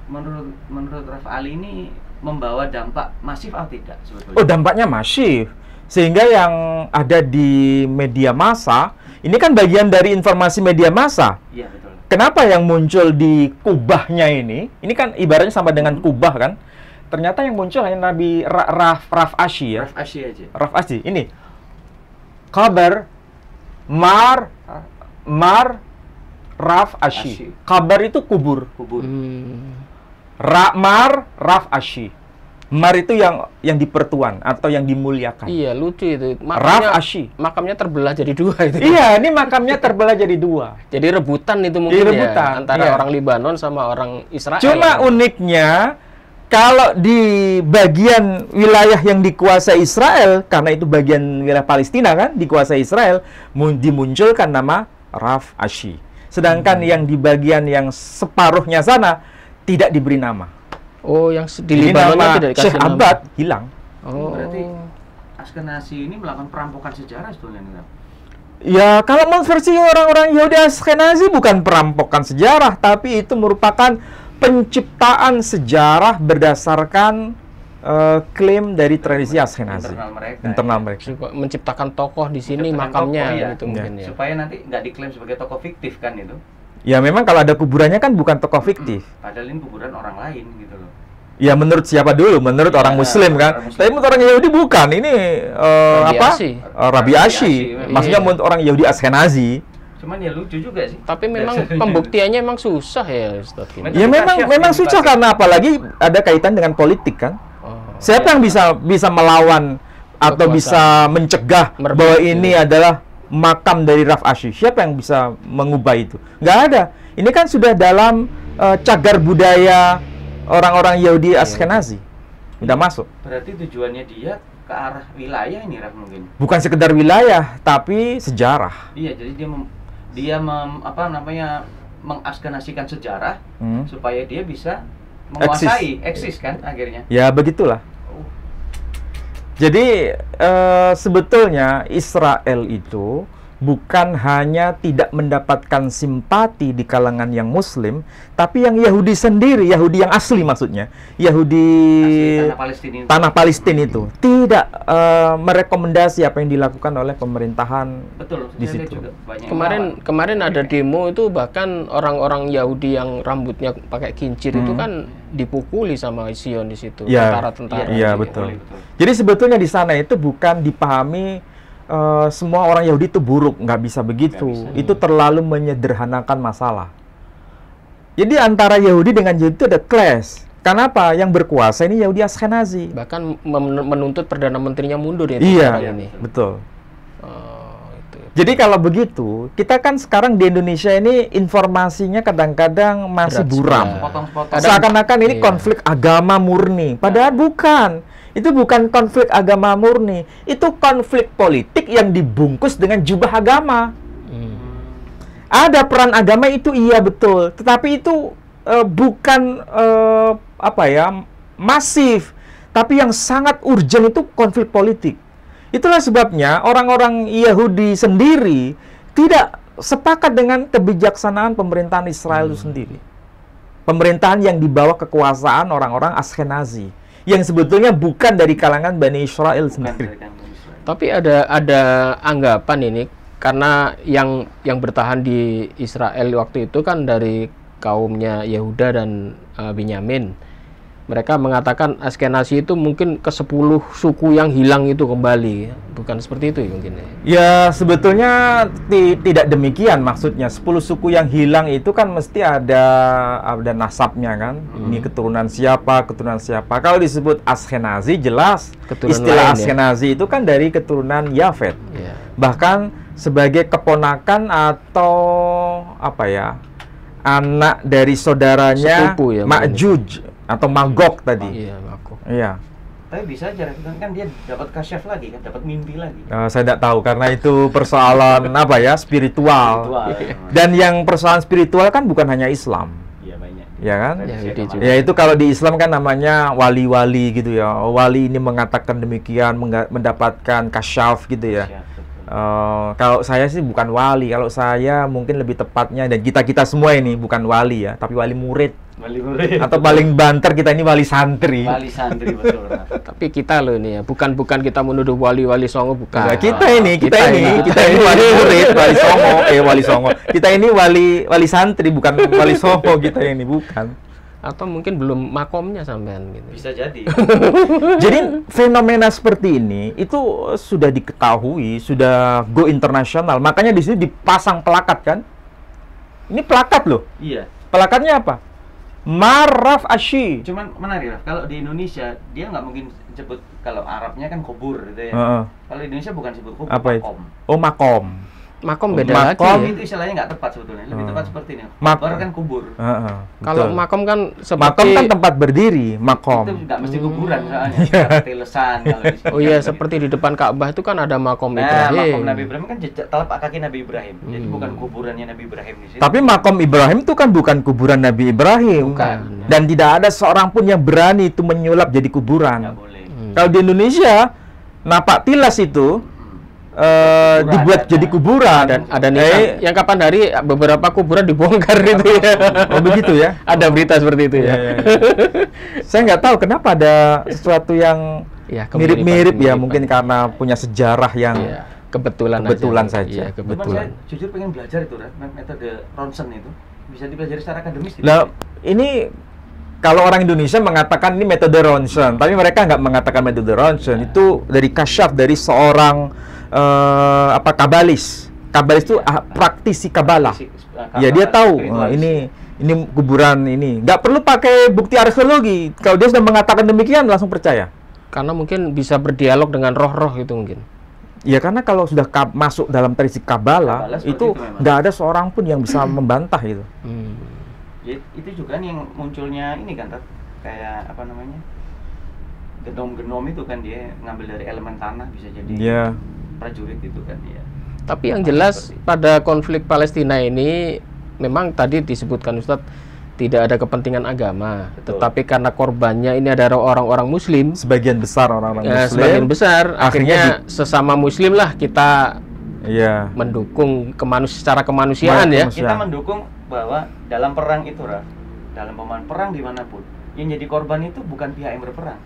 S3: menurut Raf Ali ini membawa dampak masif atau tidak sebetulnya?
S2: Oh, dampaknya masif. Sehingga yang ada di media massa, ini kan bagian dari informasi media massa.
S3: Iya, betul.
S2: Kenapa yang muncul di kubahnya ini kan ibaratnya sama dengan kubah kan? Ternyata yang muncul hanya Nabi Raf Ashi ya.
S3: Raf Ashi aja.
S2: Raf Ashi. Ini kabar Mar Raf Ashi. Kabar itu kubur. Mar Raf Ashi. Mar itu yang dipertuan atau yang dimuliakan.
S1: Iya, lucu itu.
S2: Raf Ashi.
S1: Makamnya terbelah jadi dua itu.
S2: Iya, ini makamnya terbelah jadi dua.
S1: Jadi rebutan itu mungkin
S2: Jadi rebutan,
S1: ya antara
S2: iya.
S1: orang Libanon sama orang Israel.
S2: Cuma uniknya kalau di bagian wilayah yang dikuasai Israel, karena itu bagian wilayah Palestina kan, dikuasai Israel, dimunculkan nama Raf Ashi. Sedangkan yang di bagian yang separuhnya sana tidak diberi nama.
S1: Oh, yang di
S2: Jadi
S1: Libanon
S2: nama
S1: tidak dikasih
S2: Syekh
S1: nama.
S2: Abbad hilang.
S1: Oh.
S3: Berarti Ashkenazi ini melakukan perampokan sejarah sebetulnya nih, Raf.
S2: Ya, kalau menurut versi orang-orang Yahudi Ashkenazi bukan perampokan sejarah, tapi itu merupakan penciptaan sejarah berdasarkan klaim dari tradisi Ashkenazi.
S3: Internal mereka.
S2: Mereka.
S1: Menciptakan tokoh di sini
S3: Menciptakan
S1: makamnya
S3: tokoh, iya.
S1: gitu mungkin ya.
S3: Supaya nanti nggak diklaim sebagai tokoh fiktif kan itu.
S2: Ya, memang kalau ada kuburannya kan bukan tokoh fiktif.
S3: Padahal ini kuburan orang lain gitu loh.
S2: Ya, menurut siapa dulu? Menurut orang Muslim kan?
S3: orang Muslim.
S2: Tapi menurut orang Yahudi bukan. Ini
S1: Rabi
S2: apa?
S1: Ashi.
S2: Rabi Ashi.
S3: Memang.
S2: Maksudnya
S1: Iya.
S2: menurut orang Yahudi Ashkenazi.
S3: Cuman ya lucu juga sih.
S1: Tapi memang pembuktiannya memang susah ya, Ustaz.
S3: Men-
S2: Ya, memang
S3: Kasyaf
S2: susah
S3: ini,
S2: karena apalagi ada kaitan dengan politik kan?
S1: Oh.
S2: Siapa yang bisa melawan atau
S1: Kekuasaan.
S2: bisa mencegah
S1: Merebut
S2: bahwa
S1: itu.
S2: ini adalah makam dari Raf Ashi? Siapa yang bisa mengubah itu? Nggak ada. Ini kan sudah dalam cagar budaya orang-orang Yahudi Ashkenazi. Udah masuk.
S3: Berarti tujuannya dia ke arah wilayah ini, Raf, mungkin.
S2: Bukan sekedar wilayah, tapi sejarah.
S3: Iya, jadi dia mengaskenasikan sejarah supaya dia bisa menguasai, eksis kan akhirnya.
S2: Ya, begitulah.
S3: Oh,
S2: Jadi sebetulnya Israel itu bukan hanya tidak mendapatkan simpati di kalangan yang Muslim, tapi yang Yahudi sendiri, Yahudi yang asli maksudnya, Yahudi
S3: asli tanah Palestina itu.
S2: tidak merekomendasi apa yang dilakukan oleh pemerintahan
S3: Betul,
S2: di
S3: saya lihat
S2: situ.
S3: juga banyak yang melawan.
S1: Kemarin ada demo itu, bahkan orang-orang Yahudi yang rambutnya pakai kincir itu kan dipukuli sama Zion di situ,
S2: Ya,
S1: tentara-tentara.
S2: iya,
S1: gitu.
S2: betul. Jadi sebetulnya di sana itu bukan dipahami semua orang Yahudi itu buruk, nggak bisa begitu.
S3: Nggak bisa.
S2: Itu terlalu menyederhanakan masalah. Jadi antara Yahudi dengan Yahudi itu ada clash. Kenapa? Yang berkuasa ini Yahudi Ashkenazi.
S1: Bahkan menuntut Perdana Menterinya mundur ya
S2: Iya,
S1: sekarang ini.
S2: betul.
S1: Oh, itu.
S2: Jadi kalau begitu, kita kan sekarang di Indonesia ini informasinya kadang-kadang masih
S1: Berat
S2: buram.
S1: sebelah.
S3: Potong-potong.
S2: Seakan-akan ini
S1: Iya.
S2: konflik agama murni. Padahal bukan. Itu bukan konflik agama murni. Itu konflik politik yang dibungkus dengan jubah agama. Ada peran agama itu, iya betul. Tetapi itu bukan masif. Tapi yang sangat urgent itu konflik politik. Itulah sebabnya orang-orang Yahudi sendiri tidak sepakat dengan kebijaksanaan pemerintahan Israel itu sendiri. Pemerintahan yang dibawa kekuasaan orang-orang Ashkenazi, yang sebetulnya bukan dari kalangan Bani Israel
S3: Bukan
S2: sendiri.
S3: dari kampung Israel.
S1: Tapi ada anggapan ini, karena yang bertahan di Israel waktu itu kan dari kaumnya Yehuda dan Binyamin. Mereka mengatakan Ashkenazi itu mungkin ke-10 suku yang hilang itu kembali. Bukan seperti itu ya mungkin ya?
S2: Ya, sebetulnya tidak demikian maksudnya. 10 suku yang hilang itu kan mesti ada nasabnya kan. Ini keturunan siapa. Kalau disebut Ashkenazi jelas
S1: Keturunan
S2: istilah
S1: lain, ya?
S2: Ashkenazi itu kan dari keturunan Yafet.
S1: Iya.
S2: Bahkan sebagai keponakan atau anak dari saudaranya
S1: Sepupu ya,
S2: Ma'juj atau Magog tadi.
S1: Iya, aku.
S2: Iya.
S3: Tapi bisa aja kan dia dapat kasyaf lagi kan, dapat mimpi lagi.
S2: Saya tidak tahu karena itu persoalan spiritual. Dan yang persoalan spiritual kan bukan hanya Islam,
S3: Iya banyak.
S2: ya kan?
S1: Yahudi juga.
S2: Ya itu kalau di Islam kan namanya wali-wali gitu ya. Wali ini mengatakan demikian, mendapatkan kasyaf gitu ya.
S3: Siap, betul.
S2: Kalau saya sih bukan wali. Kalau saya mungkin lebih tepatnya, dan kita semua ini bukan wali ya, tapi wali murid.
S3: Wali murid.
S2: Atau paling banter kita ini wali santri.
S3: Wali santri betul. Raf.
S1: Tapi kita loh ini ya, bukan kita menuduh wali-wali songo, bukan.
S2: Nah, kita ini wali murid, wali songo. Kita ini wali santri, bukan wali songo kita ini, bukan.
S1: Atau mungkin belum makomnya sampean gitu.
S3: Bisa jadi.
S2: Jadi fenomena seperti ini itu sudah diketahui, sudah go internasional. Makanya di sini dipasang plakat kan? Ini plakat loh.
S3: Iya.
S2: Plakatnya apa? Maraf Ashi.
S3: Cuman menarik, Raf. Kalau di Indonesia dia nggak mungkin sebut, kalau Arabnya kan kubur gitu ya. Kalau di Indonesia bukan sebut kubur,
S2: Apa itu?
S3: makom.
S2: Oh, makom.
S1: Makom beda
S2: Makom
S1: lagi.
S3: Itu istilahnya nggak tepat sebetulnya. Lebih tepat seperti ini.
S2: Mak-
S3: Kubur kan kubur.
S1: Kalau
S2: Betul.
S1: makom kan
S2: Makom
S1: seperti
S2: kan tempat berdiri, makom.
S3: Itu nggak mesti kuburan soalnya. Telesan kalau di sini.
S1: Oh iya, seperti di depan Ka'bah itu kan ada makom
S3: Nah,
S1: Ibrahim.
S3: makom Nabi Ibrahim kan jejak telapak kaki Nabi Ibrahim. Jadi bukan kuburannya Nabi Ibrahim di sini.
S2: Tapi makom Ibrahim itu kan bukan kuburan Nabi Ibrahim.
S1: Bukan.
S2: Dan tidak ada seorang pun yang berani itu menyulap jadi
S3: nggak
S2: kuburan.
S3: boleh.
S2: Kalau di Indonesia, napak tilas itu dibuat
S3: ada.
S2: jadi kuburan.
S1: Dan ada nih yang kapan hari beberapa kuburan dibongkar itu ya.
S2: Oh begitu ya?
S1: Ada berita seperti itu ya.
S2: Iya. Saya nggak tahu kenapa ada sesuatu yang
S1: Ya,
S2: mirip-mirip ya,
S1: kemiripan.
S2: mungkin karena punya sejarah yang
S1: Iya, kebetulan
S2: saja.
S1: Iya,
S3: Cuman
S1: kebetulan.
S3: saya jujur pengen belajar itu, Raf, metode Ronson itu. Bisa dipelajari secara akademis.
S2: Nah, ini kalau orang Indonesia mengatakan ini metode Ronson, tapi mereka nggak mengatakan metode Ronson. Itu dari kasyaf dari seorang kabalis. Kabalis itu praktisi kabalah. Ya dia tahu ini kuburan ini. Nggak perlu pakai bukti arkeologi. Kalau dia sudah mengatakan demikian langsung percaya.
S1: Karena mungkin bisa berdialog dengan roh-roh itu mungkin.
S2: Ya karena kalau sudah masuk dalam tradisi kabalah
S3: Kabalah seperti
S2: itu
S3: itu memang.
S2: nggak ada seorang pun yang bisa membantah itu.
S3: Ya, itu juga nih yang munculnya ini kan, Raf, kayak apa namanya? Genom-genom itu kan dia ngambil dari elemen tanah, bisa jadi
S2: Iya.
S3: prajurit itu kan dia.
S1: Tapi yang jelas pada konflik Palestina ini memang tadi disebutkan Ustadz tidak ada kepentingan agama,
S3: Betul.
S1: tetapi karena korbannya ini adalah orang-orang Muslim,
S2: Sebagian besar orang-orang Muslim.
S1: sebagian besar akhirnya
S2: Akhirnya
S1: sesama Muslim lah kita
S2: Iya.
S1: mendukung secara kemanusiaan ya.
S3: Kita mendukung bahwa dalam perang itu, Raf, dalam perang dimanapun, yang jadi korban itu bukan pihak yang berperang,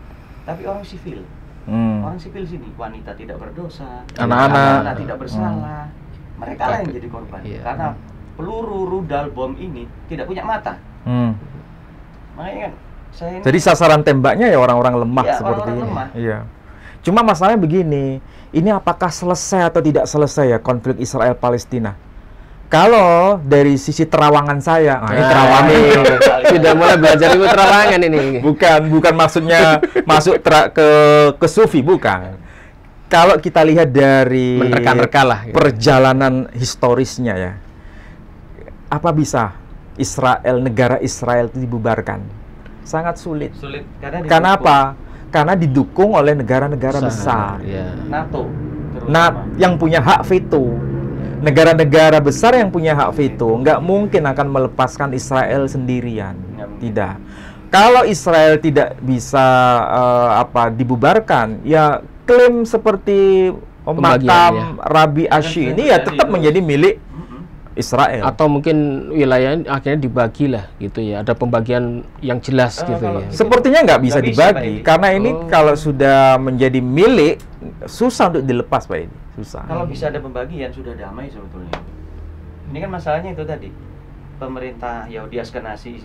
S3: tapi orang sipil. Orang sipil sini, wanita tidak berdosa,
S2: Anak-anak.
S3: tidak bersalah, mereka lah yang jadi korban.
S1: Iya.
S3: Karena peluru, rudal, bom ini tidak punya mata. Makanya kan saya ini
S2: Jadi sasaran tembaknya ya orang-orang lemah
S3: Ya,
S2: seperti
S3: orang-orang
S2: ini.
S3: lemah.
S2: Iya. Cuma masalahnya begini, ini apakah selesai atau tidak selesai ya konflik Israel Palestina? Kalau dari sisi terawangan saya, ini terawangan
S1: ini sudah mulai belajar ilmu terawangan ini.
S2: bukan maksudnya masuk ke sufi, bukan. Kalau kita lihat dari
S1: Menerka-nerka lah, gitu.
S2: perjalanan historisnya ya, apa bisa negara Israel itu dibubarkan? Sangat sulit.
S3: sulit karena
S2: Karena
S3: didukung
S2: apa? Karena didukung oleh negara-negara besar.
S1: Ya.
S3: NATO terutama.
S2: Nah, yang punya hak veto. Negara-negara besar yang punya hak veto nggak mungkin akan melepaskan Israel sendirian.
S3: Nggak mungkin.
S2: Tidak. Kalau Israel tidak bisa dibubarkan, ya klaim seperti
S1: Pembagian,
S2: makam
S1: ya.
S2: Rabi Ashi ini ya
S3: terjadi
S2: tetap
S3: itu.
S2: menjadi milik
S3: Mm-mm.
S2: Israel.
S1: Atau mungkin wilayahnya akhirnya dibagi lah gitu ya. Ada pembagian yang jelas gitu
S3: kalau
S1: ya.
S2: Sepertinya nggak bisa
S3: Nggak bisa, Pak
S2: dibagi
S3: Edi.
S2: karena ini
S1: Oh.
S2: kalau sudah menjadi milik susah untuk dilepas, Pak Edi. Susah.
S3: Kalau bisa ada pembagian sudah damai sebetulnya. Ini kan masalahnya itu tadi. Pemerintah Yahudi Askenazi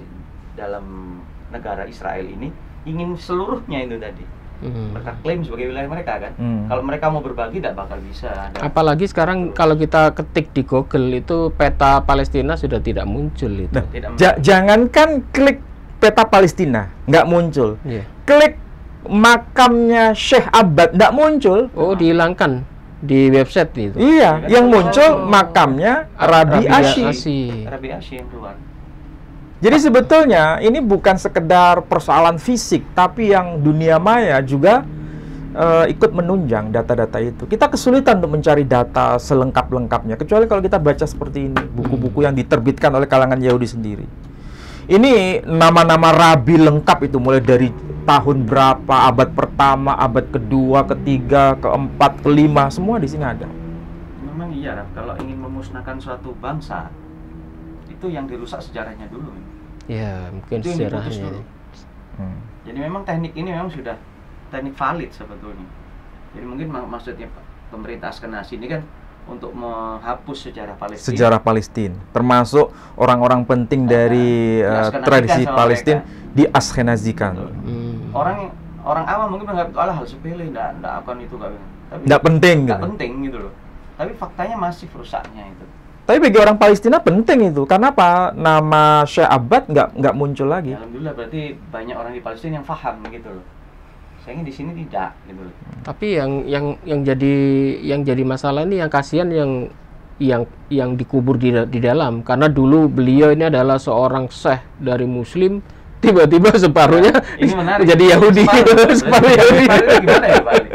S3: dalam negara Israel ini ingin seluruhnya itu tadi. Mereka klaim sebagai wilayah mereka kan. Kalau mereka mau berbagi tidak bakal bisa.
S1: Apalagi sekarang kalau kita ketik di Google itu peta Palestina sudah tidak muncul itu.
S2: Nah,
S3: Tidak
S2: jangankan klik peta Palestina nggak muncul,
S1: Iya.
S2: klik makamnya Syekh Abbad nggak muncul.
S1: Oh, dihilangkan di website itu.
S2: Iya, yang muncul makamnya Rabi Ashi.
S3: Rabi Ashi yang keluar.
S2: Jadi sebetulnya ini bukan sekedar persoalan fisik, tapi yang dunia maya juga ikut menunjang data-data itu. Kita kesulitan untuk mencari data selengkap-lengkapnya, kecuali kalau kita baca seperti ini, buku-buku yang diterbitkan oleh kalangan Yahudi sendiri. Ini nama-nama rabi lengkap itu mulai dari tahun berapa, abad pertama, abad kedua, ketiga, keempat, kelima, semua di sini ada.
S3: Memang iya, Raf, kalau ingin memusnahkan suatu bangsa, itu yang dirusak sejarahnya dulu.
S1: Ya, mungkin
S3: Itu yang diputus
S1: sejarahnya.
S3: dulu. Jadi memang teknik ini memang sudah teknik valid sebetulnya. Jadi mungkin maksudnya pemerintah Askenazi ini kan untuk menghapus sejarah Palestina.
S2: Sejarah Palestina, termasuk orang-orang penting dari tradisi
S3: sama
S2: Palestina
S3: mereka.
S2: di-Askenazikan.
S3: Orang awam mungkin menganggap itu hal sepele, enggak akan itu tapi
S2: Nggak penting
S3: nggak
S2: gitu.
S3: penting gitu loh. Tapi faktanya masih rusaknya itu.
S2: Tapi bagi orang Palestina penting itu. Karena apa? Nama Syekh Abbad nggak muncul lagi.
S3: Ya, alhamdulillah berarti banyak orang di Palestina yang paham gitu loh. Sayangnya di sini tidak gitu loh.
S1: Tapi yang jadi masalah ini yang kasihan yang dikubur di dalam, karena dulu beliau ini adalah seorang syekh dari Muslim, tiba-tiba separuhnya
S3: Ini menarik.
S1: jadi Yahudi. Separuh Yahudi.
S3: Gimana ya Pak Ali?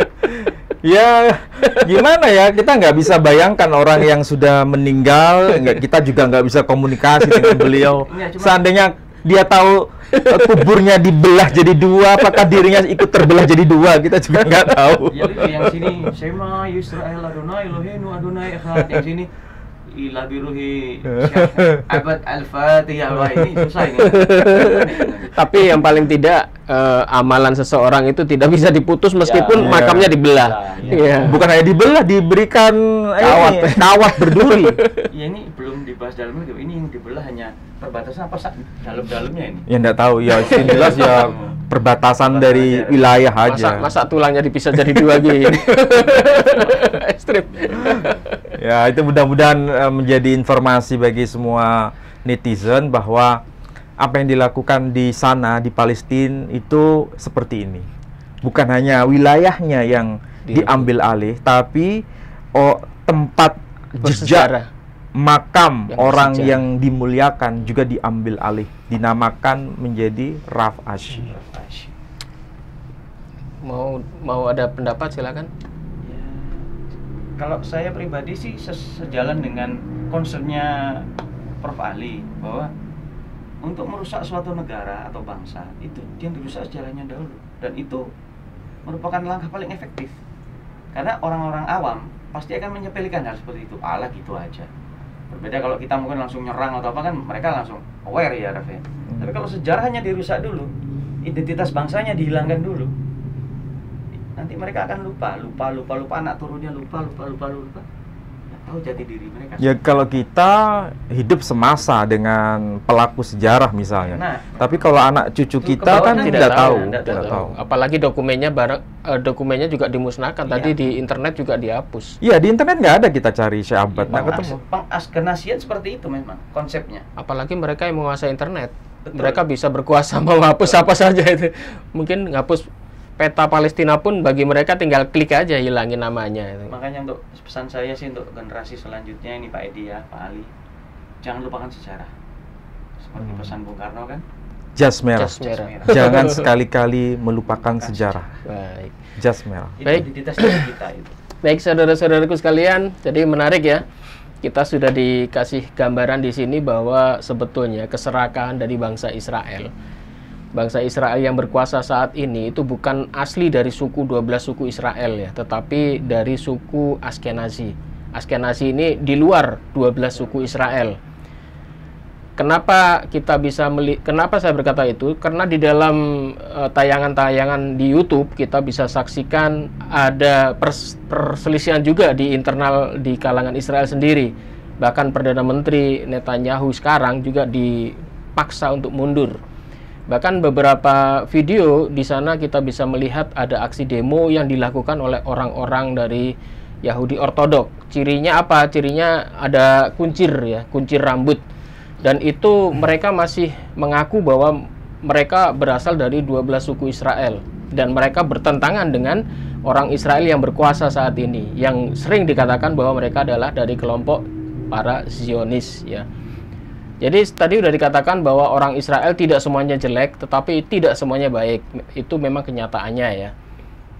S2: Ya, gimana ya? Kita nggak bisa bayangkan orang yang sudah meninggal. Kita juga nggak bisa komunikasi dengan beliau.
S3: Iya, cuma-
S2: Seandainya dia tahu kuburnya dibelah jadi dua, apakah dirinya ikut terbelah jadi dua? Kita juga nggak tahu.
S3: Ya itu yang sini Sema Yisrael Adonai Elohenu Adonai Echad, yang sini Ila biruhi Syekh Abad Al-Fatihah. Wah, ini susah ini.
S1: Tapi yang paling tidak amalan seseorang itu tidak bisa diputus meskipun
S3: Ya.
S1: makamnya dibelah.
S3: Ya,
S1: Iya.
S2: Bukan hanya dibelah, diberikan kawat berduri.
S3: Ya ini belum dibahas dalamnya. Ini yang dibelah hanya perbatasan apa dalam-dalamnya ini.
S2: Ya nggak tahu. Ya yang jelas ya perbatasan dari wilayah aja.
S1: Masa tulangnya dipisah jadi dua gini. Ekstrim.
S2: Ya, itu mudah-mudahan menjadi informasi bagi semua netizen bahwa apa yang dilakukan di sana, di Palestina itu seperti ini. Bukan hanya wilayahnya yang diambil alih, tapi tempat jejak
S1: Bersejarah.
S2: makam
S1: Yang
S2: orang
S1: bersejarah.
S2: yang dimuliakan juga diambil alih, dinamakan menjadi Raf Ashi.
S1: Mau ada pendapat silakan.
S3: Ya, kalau saya pribadi sih sejalan dengan concernnya Prof. Ali bahwa untuk merusak suatu negara atau bangsa itu yang dirusak sejarahnya dahulu, dan itu merupakan langkah paling efektif karena orang-orang awam pasti akan menyepelekan hal seperti itu, alah gitu aja. Berbeda kalau kita mungkin langsung nyerang atau apa, kan mereka langsung aware ya Raf ya. Tapi kalau sejarahnya dirusak dulu, identitas bangsanya dihilangkan dulu, nanti mereka akan lupa anak turunnya lupa. Nggak tahu jati diri mereka.
S2: Ya kalau kita hidup semasa dengan pelaku sejarah misalnya.
S3: Nah,
S2: Tapi kalau anak cucu
S3: itu
S2: kita
S3: ke bawah
S2: kan
S3: kan
S2: tidak tahu,
S3: tidak
S2: tidak tahu.
S1: Apalagi dokumennya juga dimusnahkan.
S3: Iya.
S1: Tadi di internet juga dihapus.
S2: Iya, di internet nggak ada kita cari Syekh Abbad, nggak ketemu.
S3: Pengaskenasian seperti itu memang konsepnya.
S1: Apalagi mereka yang menguasai internet.
S3: Betul.
S1: Mereka bisa berkuasa menghapus apa saja itu. Mungkin ngapus peta Palestina pun bagi mereka tinggal klik aja hilangin namanya itu.
S3: Makanya untuk pesan saya sih untuk generasi selanjutnya ini Pak Edi ya, Pak Ali, jangan lupakan sejarah. Seperti pesan Bung Karno kan.
S2: Jas merah.
S1: Jas merah.
S2: Jangan sekali-kali melupakan sejarah.
S1: Baik.
S2: Jas merah.
S3: Itu
S1: Baik.
S3: identitas diri kita itu.
S1: Baik saudara-saudaraku sekalian, jadi menarik ya. Kita sudah dikasih gambaran di sini bahwa sebetulnya keserakahan dari bangsa Israel. Bangsa Israel yang berkuasa saat ini itu bukan asli dari suku 12 suku Israel ya, tetapi dari suku Askenazi. Askenazi ini di luar 12 suku Israel. Kenapa saya berkata itu? Karena di dalam tayangan-tayangan di YouTube kita bisa saksikan ada perselisihan juga di internal di kalangan Israel sendiri. Bahkan Perdana Menteri Netanyahu sekarang juga dipaksa untuk mundur. Bahkan beberapa video di sana kita bisa melihat ada aksi demo yang dilakukan oleh orang-orang dari Yahudi Ortodok. Cirinya apa? Cirinya ada kuncir ya, kuncir rambut. Dan itu mereka masih mengaku bahwa mereka berasal dari 12 suku Israel. Dan mereka bertentangan dengan orang Israel yang berkuasa saat ini, yang sering dikatakan bahwa mereka adalah dari kelompok para Zionis ya. Jadi tadi sudah dikatakan bahwa orang Israel tidak semuanya jelek, tetapi tidak semuanya baik. Itu memang kenyataannya ya.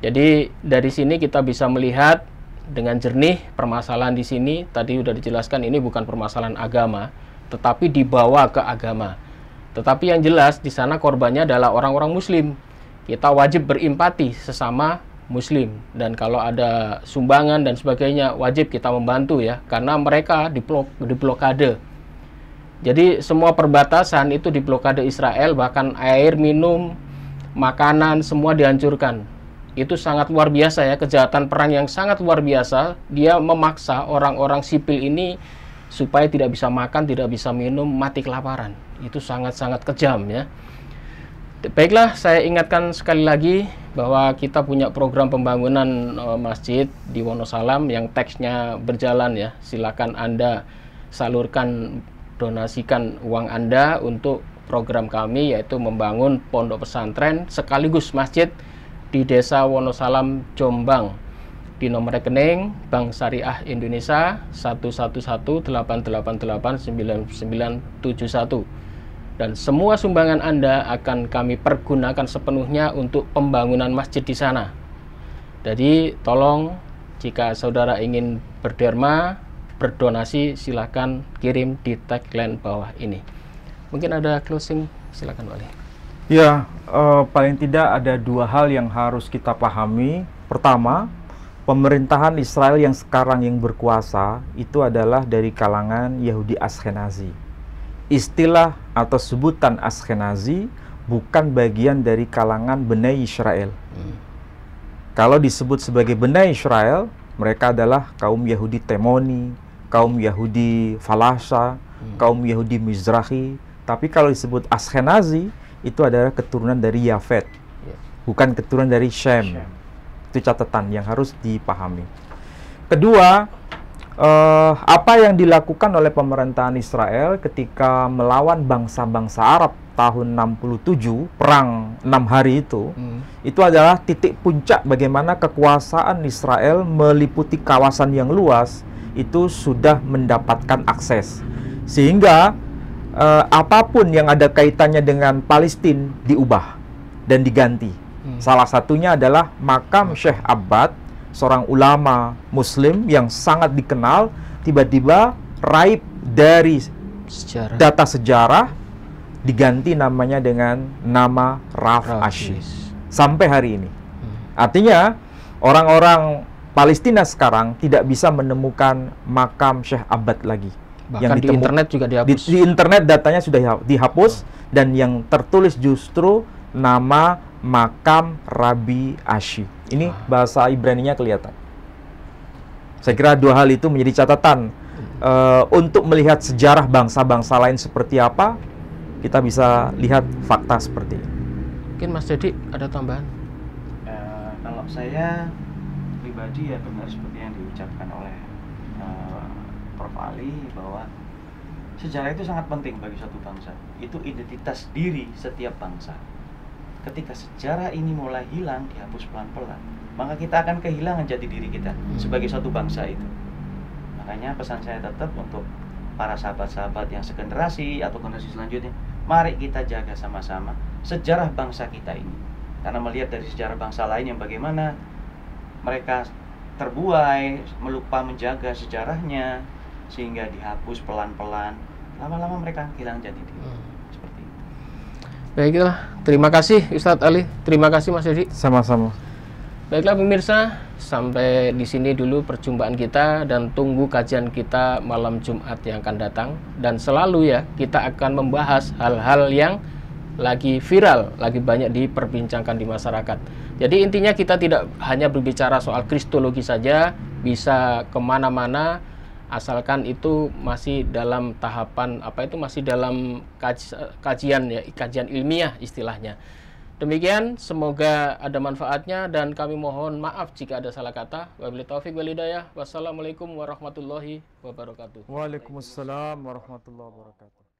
S1: Jadi dari sini kita bisa melihat dengan jernih permasalahan di sini. Tadi sudah dijelaskan ini bukan permasalahan agama, tetapi dibawa ke agama. Tetapi yang jelas di sana korbannya adalah orang-orang Muslim. Kita wajib berempati sesama Muslim. Dan kalau ada sumbangan dan sebagainya, wajib kita membantu ya, karena mereka diblokade. Jadi semua perbatasan itu diblokade Israel, bahkan air minum, makanan semua dihancurkan. Itu sangat luar biasa ya, kejahatan perang yang sangat luar biasa. Dia memaksa orang-orang sipil ini supaya tidak bisa makan, tidak bisa minum, mati kelaparan. Itu sangat-sangat kejam ya. Baiklah, saya ingatkan sekali lagi bahwa kita punya program pembangunan masjid di Wonosalam yang teksnya berjalan ya. Silakan Anda salurkan, donasikan uang Anda untuk program kami, yaitu membangun pondok pesantren sekaligus masjid di Desa Wonosalam, Jombang, di nomor rekening Bank Syariah Indonesia 11188899971. Dan semua sumbangan Anda akan kami pergunakan sepenuhnya untuk pembangunan masjid di sana. Jadi tolong, jika saudara ingin berderma, berdonasi, silahkan kirim di tagline bawah ini. Mungkin ada closing, silakan Wali.
S2: Ya, paling tidak ada dua hal yang harus kita pahami. Pertama, pemerintahan Israel yang sekarang yang berkuasa itu adalah dari kalangan Yahudi Ashkenazi. Istilah atau sebutan Ashkenazi bukan bagian dari kalangan Bnei Israel. Kalau disebut sebagai Bnei Israel, mereka adalah kaum Yahudi Temoni, kaum Yahudi Falasha, kaum Yahudi Mizrahi. Tapi kalau disebut Ashkenazi, itu adalah keturunan dari Yafet, bukan keturunan dari Shem. Itu catatan yang harus dipahami. Kedua, apa yang dilakukan oleh pemerintahan Israel ketika melawan bangsa-bangsa Arab tahun 67, perang 6 hari itu adalah titik puncak bagaimana kekuasaan Israel meliputi kawasan yang luas, itu sudah mendapatkan akses. Sehingga apapun yang ada kaitannya dengan Palestina diubah dan diganti. Salah satunya adalah makam Syekh Abbad, seorang ulama muslim yang sangat dikenal, tiba-tiba raib dari data sejarah diganti namanya dengan nama Raf Ashi sampai hari ini. Artinya orang-orang Palestina sekarang tidak bisa menemukan makam Syekh Abbad lagi.
S1: Bahkan
S2: yang
S1: di internet juga dihapus.
S2: Di internet datanya sudah dihapus, dan yang tertulis justru nama makam Rabi Ashi. Ini bahasa Ibrani-nya kelihatan. Saya kira dua hal itu menjadi catatan untuk melihat sejarah bangsa-bangsa lain seperti apa. Kita bisa lihat fakta seperti ini.
S1: Mungkin Mas Dedi ada tambahan?
S3: Kalau saya pribadi ya benar seperti yang diucapkan oleh Prof. Ali, bahwa sejarah itu sangat penting bagi suatu bangsa. Itu identitas diri setiap bangsa. Ketika sejarah ini mulai hilang, dihapus pelan-pelan, maka kita akan kehilangan jati diri kita sebagai suatu bangsa itu. Makanya pesan saya tetap untuk para sahabat-sahabat yang segenerasi atau generasi selanjutnya, mari kita jaga sama-sama sejarah bangsa kita ini. Karena melihat dari sejarah bangsa lain yang bagaimana mereka terbuai, melupa menjaga sejarahnya, sehingga dihapus pelan-pelan, lama-lama mereka kehilangan jati diri.
S1: Baiklah, terima kasih Ustadz Ali, terima kasih Mas Dedi.
S2: Sama-sama.
S1: Baiklah pemirsa, sampai di sini dulu perjumpaan kita, dan tunggu kajian kita malam Jumat yang akan datang. Dan selalu ya, kita akan membahas hal-hal yang lagi viral, lagi banyak diperbincangkan di masyarakat. Jadi intinya kita tidak hanya berbicara soal kristologi saja, bisa kemana-mana, asalkan itu masih dalam tahapan masih dalam kajian ya, kajian ilmiah istilahnya. Demikian, semoga ada manfaatnya, dan kami mohon maaf jika ada salah kata. Wabillahi taufiq wal hidayah. Wassalamualaikum warahmatullahi wabarakatuh.
S2: Waalaikumsalam warahmatullahi wabarakatuh.